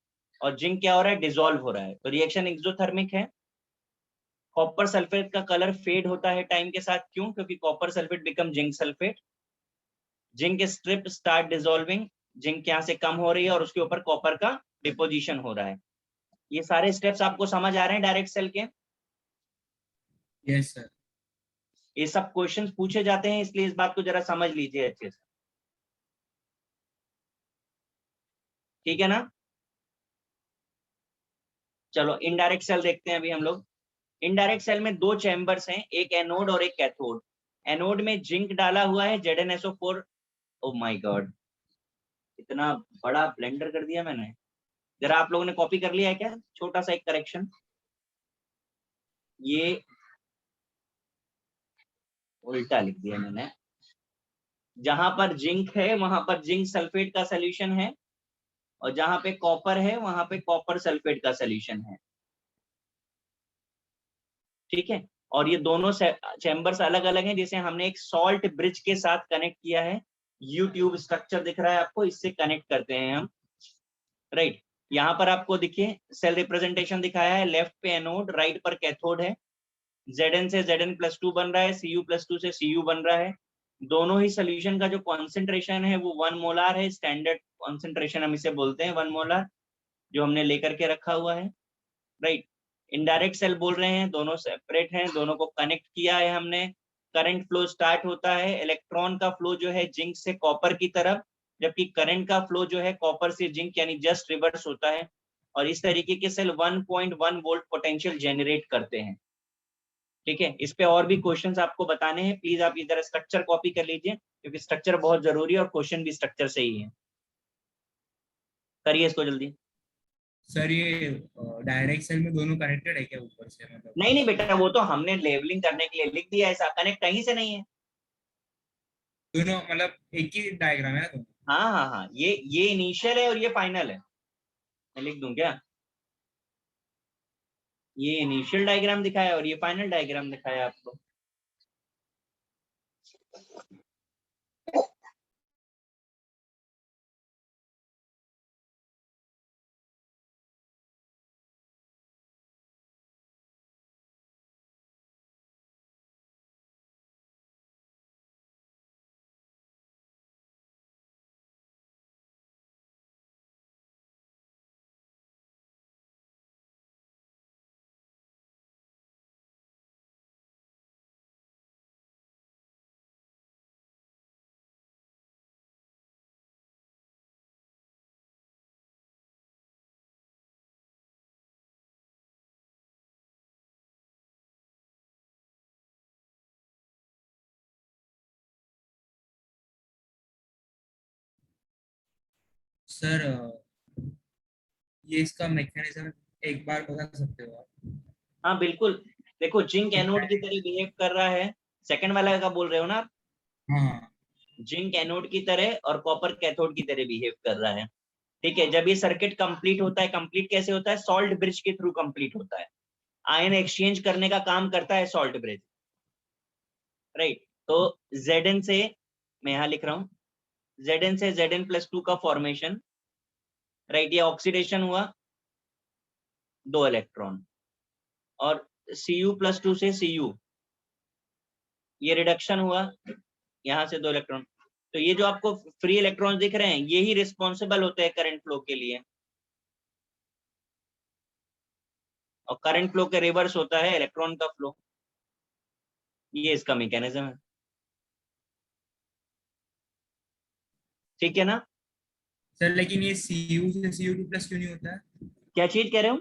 और जिंक क्या हो रहा है, डिसॉल्व हो रहा है। तो रिएक्शन एक्सोथर्मिक है। कॉपर सल्फेट का कलर फेड होता है टाइम के साथ, क्यों? क्योंकि copper sulphate become zinc sulphate. Zinc strip start dissolving, zinc यहाँ से कम हो रही है और उसके ऊपर कॉपर का डिपोजिशन हो रहा है। ये सारे स्टेप्स आपको समझ आ रहे हैं डायरेक्ट सेल के? Yes sir. ये सब क्वेश्चंस पूछे जाते हैं, इसलिए इस बात को जरा समझ लीजिए अच्छे से, ठीक है ना। चलो इनडायरेक्ट सेल देखते हैं अभी हम लोग। इनडायरेक्ट सेल में दो चैम्बर्स हैं, एक एनोड और एक कैथोड। एनोड में जिंक डाला हुआ है ZnSO4। ओ माय गॉड, इतना बड़ा ब्लेंडर कर दिया मैंने। जरा आप लोगों ने कॉपी कर लिया है क्या? छोटा सा एक करेक्शन, ये उल्टा लिख दिया मैंने। जहां पर जिंक है वहां पर जिंक सल्फेट का सोल्यूशन है, और जहां पे कॉपर है वहां पे कॉपर सल्फेट का सोल्यूशन है, ठीक है। और ये दोनों चैम्बर्स अलग अलग हैं, जिसे हमने एक सॉल्ट ब्रिज के साथ कनेक्ट किया है। यू ट्यूब स्ट्रक्चर दिख रहा है आपको, इससे कनेक्ट करते हैं हम, राइट। यहाँ पर आपको देखिए सेल रिप्रेजेंटेशन दिखाया है, लेफ्ट पे एनोड, राइट पर कैथोड है। Zn से Zn+2 बन रहा है, Cu+2 से Cu बन रहा है। दोनों ही सोल्यूशन का जो कॉन्सेंट्रेशन है वो 1 मोलार है, स्टैंडर्ड कॉन्सेंट्रेशन हम इसे बोलते हैं 1 मोलार, जो हमने लेकर के रखा हुआ है, राइट। इनडायरेक्ट सेल बोल रहे हैं, दोनों सेपरेट हैं, दोनों को कनेक्ट किया है हमने। करंट फ्लो स्टार्ट होता है, इलेक्ट्रॉन का फ्लो जो है जिंक से कॉपर की तरफ, जबकि करंट का फ्लो जो है कॉपर से जिंक यानी जस्ट रिवर्स होता है। और इस तरीके के सेल 1.1 वोल्ट पोटेंशियल जनरेट करते हैं, ठीक है। इस पे और भी क्वेश्चंस आपको बताने हैं, प्लीज आप इधर स्ट्रक्चर कॉपी कर लीजिए, क्योंकि स्ट्रक्चर बहुत जरूरी है और क्वेश्चन भी स्ट्रक्चर से ही है। करिए इसको जल्दी। सर ये डायरेक्ट सेल में दोनों कनेक्टेड है क्या ऊपर से, मतलब? नहीं नहीं बेटा, वो तो हमने लेवलिंग करने के लिए लिख दिया, ऐसा कनेक्ट कहीं से नहीं है। दोनों मतलब एक ही डायग्राम है ना दोनों? हाँ हाँ हाँ, ये इनिशियल है और ये फाइनल है। मैं लिख दूं क्या? ये इनिशियल डायग्राम दिखाया और ये फाइनल डायग्राम दिखाया आपको। सर ये इसका मैकेनिज्म एक बार बता सकते हो आप? हाँ बिल्कुल, देखो जिंक एनोड की तरह बिहेव कर रहा है। सेकंड वाला का बोल रहे हो ना आप? हाँ। जिंक एनोड की तरह और कॉपर कैथोड की तरह बिहेव कर रहा है, ठीक है। जब ये सर्किट कंप्लीट होता है, कंप्लीट कैसे होता है? सॉल्ट ब्रिज के थ्रू कंप्लीट होता है। आयन एक्सचेंज करने का काम करता है सॉल्ट ब्रिज, राइट। तो Zn से, मैं यहाँ लिख रहा हूँ, Zn से Zn+2 का फॉर्मेशन, राइट। ये ऑक्सीडेशन हुआ, 2 इलेक्ट्रॉन, और Cu+2 से Cu, ये रिडक्शन हुआ, यहाँ से 2 इलेक्ट्रॉन। तो ये जो आपको फ्री इलेक्ट्रॉन दिख रहे हैं, ये ही रिस्पॉन्सिबल होते हैं करंट फ्लो के लिए, और करंट फ्लो के रिवर्स होता है इलेक्ट्रॉन का फ्लो। ये इसका मैकेनिज्म है, ठीक है ना? सर लेकिन ये Cu से Cu2 प्लस क्यों नहीं होता है? क्या चीज कह रहे हो?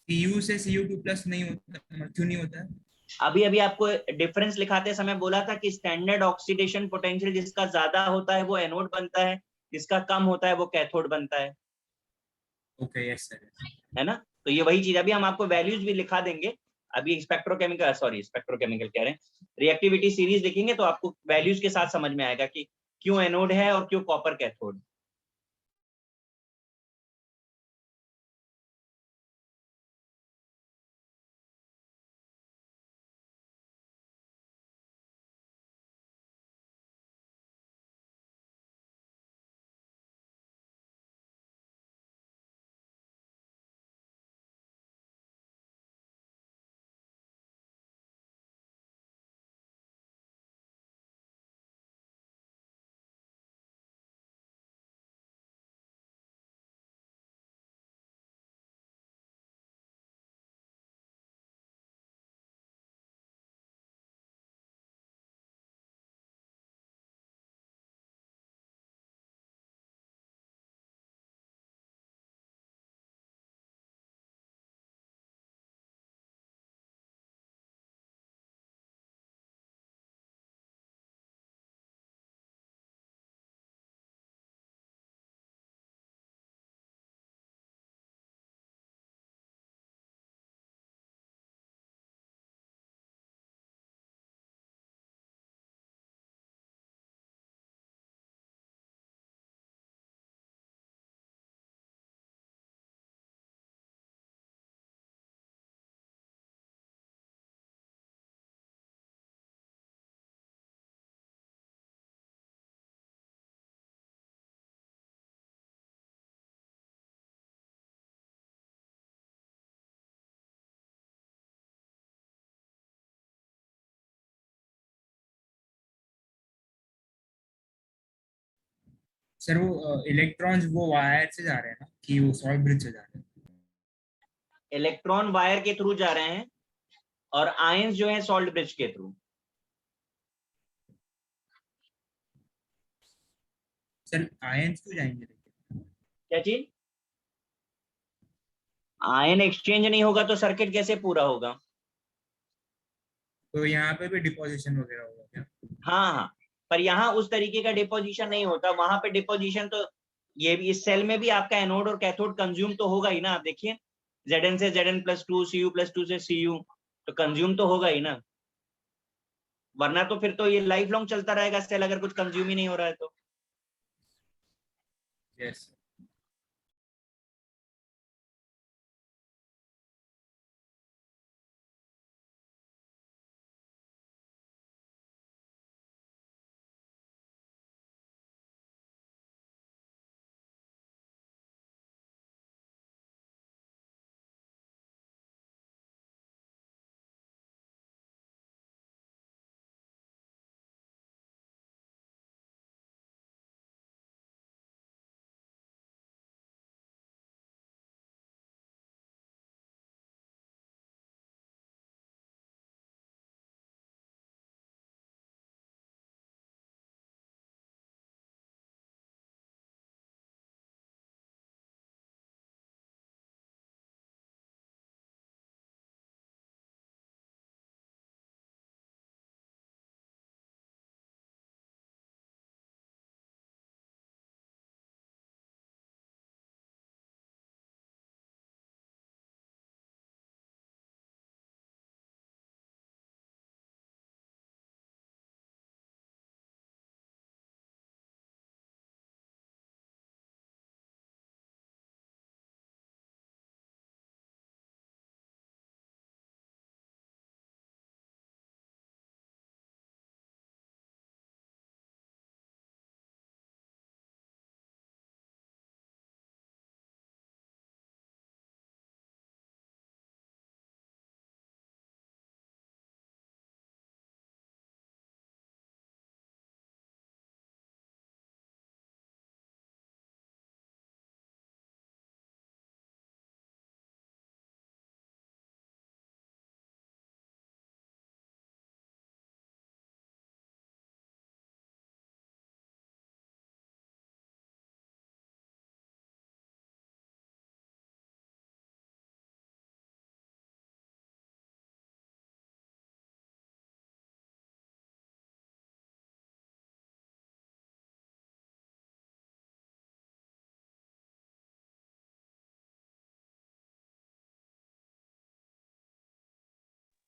Cu से Cu2 प्लस नहीं होता, क्यों नहीं होता है? अभी अभी आपको डिफरेंस लिखाते समय बोला था कि स्टैंडर्ड ऑक्सीडेशन पोटेंशियल जिसका ज्यादा होता है वो एनोड बनता है, जिसका कम होता है वो कैथोड बनता ओके, यस सर। है ना? तो ये वही चीज, अभी हम आपको वैल्यूज भी लिखा देंगे। अभी स्पेक्ट्रोकेमिकल कह रहे हैं, रिएक्टिविटी सीरीज लिखेंगे तो आपको वैल्यूज के साथ समझ में आएगा कि क्यों एनोड है और क्यों कॉपर कैथोड। सर वो इलेक्ट्रॉन्स वो वायर से जा रहे हैं ना, कि वो सॉल्ट ब्रिज से जा रहे हैं? इलेक्ट्रॉन वायर के थ्रू जा रहे हैं और आयंस जो है सॉल्ट ब्रिज के थ्रू। सर आयंस क्यों जाएंगे लेकिन? क्या चीज? आयन एक्सचेंज नहीं होगा तो सर्किट कैसे पूरा होगा? तो यहाँ पे भी डिपोजिशन वगैरह होगा क्या? हाँ हाँ, पर यहाँ उस तरीके का डिपोजिशन नहीं होता, वहां पे डिपोजिशन तो ये भी, इस सेल में भी आपका एनोड और कैथोड कंज्यूम तो होगा ही ना। आप देखिए, Zn से Zn+2, Cu+2 से Cu, तो कंज्यूम तो होगा ही ना, वरना तो फिर तो ये लाइफ लॉन्ग चलता रहेगा सेल, अगर कुछ कंज्यूम ही नहीं हो रहा है तो। यस।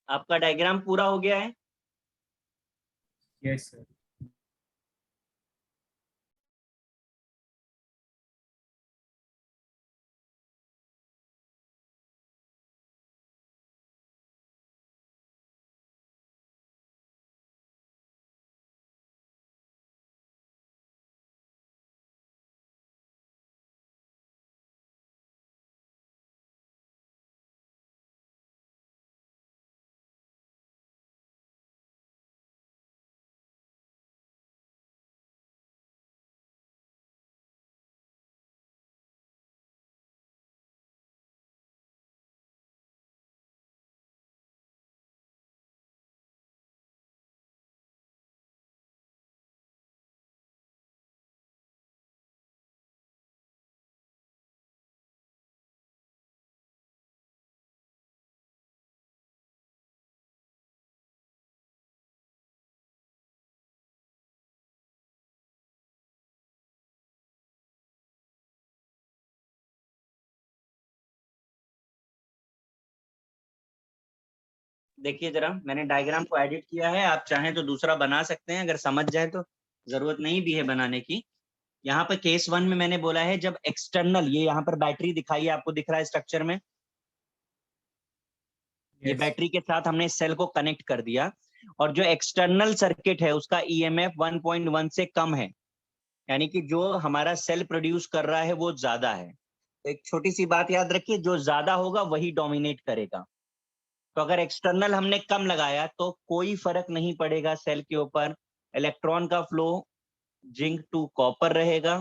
आपका डायग्राम पूरा हो गया है? Yes sir. देखिए जरा, मैंने डायग्राम को एडिट किया है, आप चाहें तो दूसरा बना सकते हैं, अगर समझ जाए तो। जरूरत नहीं भी है बनाने की। यहाँ पर केस 1 में मैंने बोला है जब एक्सटर्नल, ये यहाँ पर बैटरी दिखाई है, आपको दिख रहा है स्ट्रक्चर में, ये Yes. बैटरी के साथ हमने सेल को कनेक्ट कर दिया, और जो एक्सटर्नल सर्किट है उसका ईएमएफ 1.1 से कम है, यानी कि जो हमारा सेल प्रोड्यूस कर रहा है वो ज्यादा है। तो एक छोटी सी बात याद रखिए, जो ज्यादा होगा वही डोमिनेट करेगा। तो अगर एक्सटर्नल हमने कम लगाया तो कोई फर्क नहीं पड़ेगा सेल के ऊपर, इलेक्ट्रॉन का फ्लो जिंक टू कॉपर रहेगा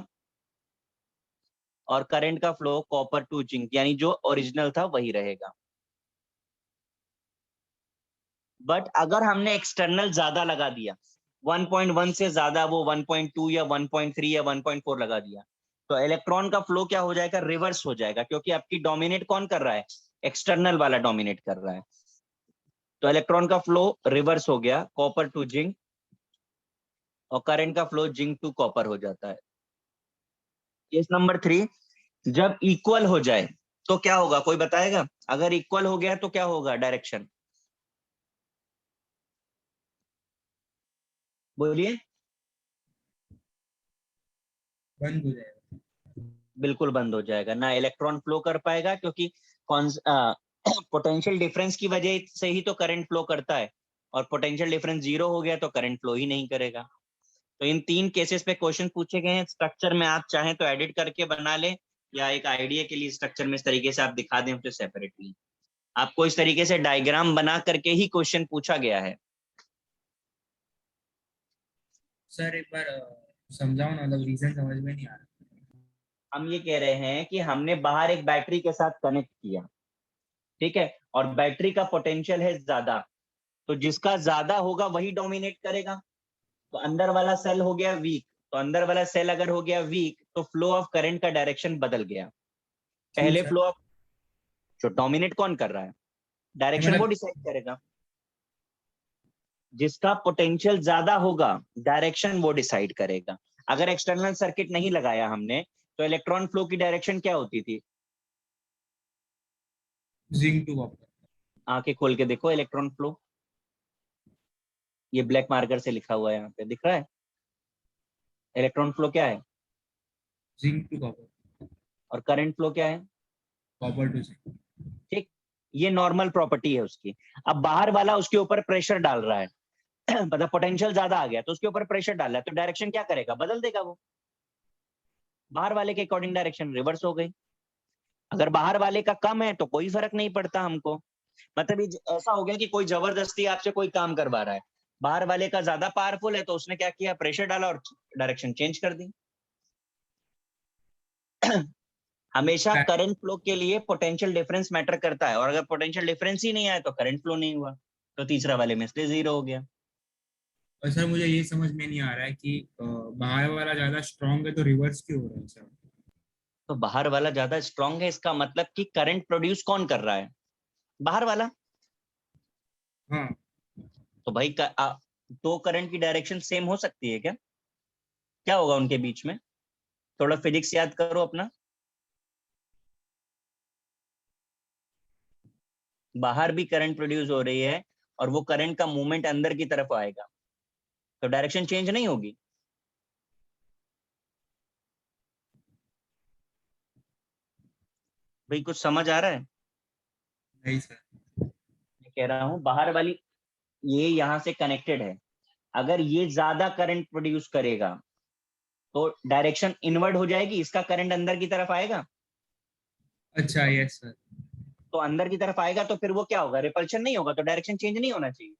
और करंट का फ्लो कॉपर टू जिंक, यानी जो ओरिजिनल था वही रहेगा। बट अगर हमने एक्सटर्नल ज्यादा लगा दिया, 1.1 से ज्यादा, वो 1.2 या 1.3 या 1.4 लगा दिया, तो इलेक्ट्रॉन का फ्लो क्या हो जाएगा, रिवर्स हो जाएगा, क्योंकि आपकी डोमिनेट कौन कर रहा है, एक्सटर्नल वाला डोमिनेट कर रहा है। तो इलेक्ट्रॉन का फ्लो रिवर्स हो गया, कॉपर टू जिंक, और करंट का फ्लो जिंक टू कॉपर हो जाता है। केस नंबर 3, जब इक्वल हो जाए तो क्या होगा, कोई बताएगा? अगर इक्वल हो गया तो क्या होगा डायरेक्शन, बोलिए। बंद हो जाएगा। बिल्कुल बंद हो जाएगा, ना इलेक्ट्रॉन फ्लो कर पाएगा, क्योंकि पोटेंशियल डिफरेंस की वजह से ही तो करंट फ्लो करता है, और पोटेंशियल डिफरेंस 0 हो गया तो करंट फ्लो ही नहीं करेगा। तो इन 3 केसेस पे क्वेश्चन पूछे गए हैं। स्ट्रक्चर में आप चाहें तो एडिट करके बना ले, या एक आइडिया के लिए स्ट्रक्चर में इस तरीके से आप दिखा दें उसे सेपरेटली। आपको इस तरीके से डायग्राम बना करके ही क्वेश्चन पूछा गया है। सर एक बार समझाओ ना, मतलब रीजन समझ में नहीं आ रहा। हम ये कह रहे हैं कि हमने बाहर एक बैटरी के साथ कनेक्ट किया, ठीक है, और बैटरी का पोटेंशियल है ज्यादा, तो जिसका ज्यादा होगा वही डोमिनेट करेगा। तो अंदर वाला सेल हो गया वीक, तो अंदर वाला सेल अगर हो गया वीक तो फ्लो ऑफ करंट का डायरेक्शन बदल गया। क्यों पहले सर? फ्लो ऑफ, जो डोमिनेट कौन कर रहा है, डायरेक्शन वो मतलब डिसाइड करेगा। जिसका पोटेंशियल ज्यादा होगा डायरेक्शन वो डिसाइड करेगा। अगर एक्सटर्नल सर्किट नहीं लगाया हमने तो इलेक्ट्रॉन फ्लो की डायरेक्शन क्या होती थी? Zinc to copper. आंखें खोल के देखो, इलेक्ट्रॉन फ्लो, ये ब्लैक मार्कर से लिखा हुआ है, यहाँ पे दिख रहा है। इलेक्ट्रॉन फ्लो क्या है, जिंक टू कॉपर। और करंट फ्लो क्या है, कॉपर टू जिंक। ठीक। ये नॉर्मल प्रॉपर्टी है उसकी। अब बाहर वाला उसके ऊपर प्रेशर डाल रहा है मतलब पोटेंशियल ज्यादा आ गया तो उसके ऊपर प्रेशर डाल रहा है, तो डायरेक्शन क्या करेगा, बदल देगा वो। बाहर वाले के अकॉर्डिंग डायरेक्शन रिवर्स हो गई। अगर बाहर वाले का कम है तो कोई फर्क नहीं पड़ता हमको। मतलब ये ऐसा हो गया कि कोई जबरदस्ती आपसे कोई काम करवा रहा है, बाहर वाले का ज्यादा पावरफुल है तो उसने क्या किया, प्रेशर डाला और डायरेक्शन चेंज कर दी। हमेशा करंट फ्लो के लिए पोटेंशियल डिफरेंस मैटर करता है, और अगर पोटेंशियल डिफरेंस ही नहीं आया तो करंट फ्लो नहीं हुआ, तो तीसरा वाले में इसलिए 0 हो गया। और सर मुझे ये समझ में नहीं आ रहा है कि बाहर वाला ज्यादा स्ट्रांग है तो रिवर्स क्यों हो रहा है सर? तो बाहर वाला ज्यादा स्ट्रांग है, इसका मतलब कि करंट प्रोड्यूस कौन कर रहा है, बाहर वाला। हाँ। तो भाई दो करंट की डायरेक्शन सेम हो सकती है क्या? क्या होगा उनके बीच में, थोड़ा फिजिक्स याद करो अपना। बाहर भी करंट प्रोड्यूस हो रही है और वो करंट का मूवमेंट अंदर की तरफ आएगा, तो डायरेक्शन चेंज नहीं होगी। भाई कुछ समझ आ रहा है? नहीं सर। मैं कह रहा हूँ बाहर वाली ये यहाँ से कनेक्टेड है, अगर ये ज्यादा करंट प्रोड्यूस करेगा तो डायरेक्शन इनवर्ड हो जाएगी, इसका करंट अंदर की तरफ आएगा, अच्छा यस सर। तो अंदर की तरफ आएगा तो फिर वो क्या होगा, रिपल्शन नहीं होगा, तो डायरेक्शन चेंज नहीं होना चाहिए।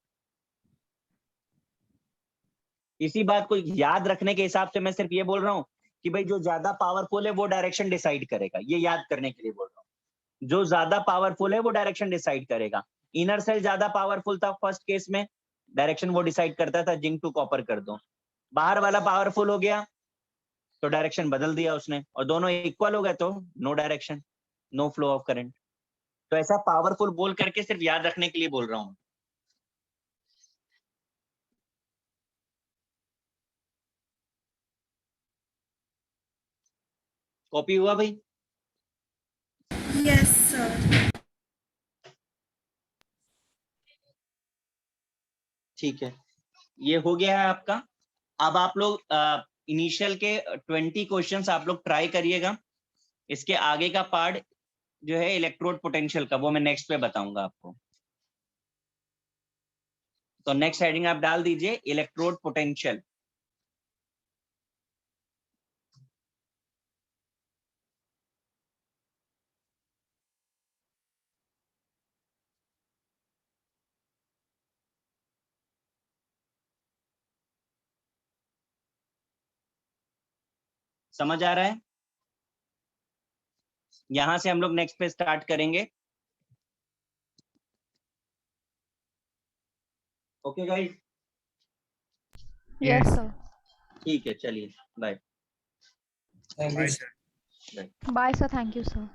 इसी बात को याद रखने के हिसाब से मैं सिर्फ ये बोल रहा हूँ कि भाई जो ज्यादा पावरफुल है वो डायरेक्शन डिसाइड करेगा, ये याद करने के लिए बोल रहा हूँ। जो ज्यादा पावरफुल है वो डायरेक्शन डिसाइड करेगा। इनर सेल ज्यादा पावरफुल था फर्स्ट केस में, डायरेक्शन वो डिसाइड करता था, जिंक टू कॉपर कर दो। बाहर वाला पावरफुल हो गया तो डायरेक्शन बदल दिया उसने, और दोनों इक्वल हो गए तो no direction, no flow of current. तो ऐसा पावरफुल बोल करके सिर्फ याद रखने के लिए बोल रहा हूँ। कॉपी हुआ भाई? Yes, sir. ठीक है, ये हो गया है आपका। अब आप लोग इनिशियल के 20 क्वेश्चंस आप लोग ट्राई करिएगा। इसके आगे का पार्ट जो है इलेक्ट्रोड पोटेंशियल का, वो मैं नेक्स्ट पे बताऊंगा आपको। तो नेक्स्ट हेडिंग आप डाल दीजिए इलेक्ट्रोड पोटेंशियल। समझ आ रहा है? यहां से हम लोग नेक्स्ट पे स्टार्ट करेंगे। Okay guys, Yes, sir. ठीक है, चलिए bye. Thank you. Bye sir. Sir. Bye, sir. Thank you, sir.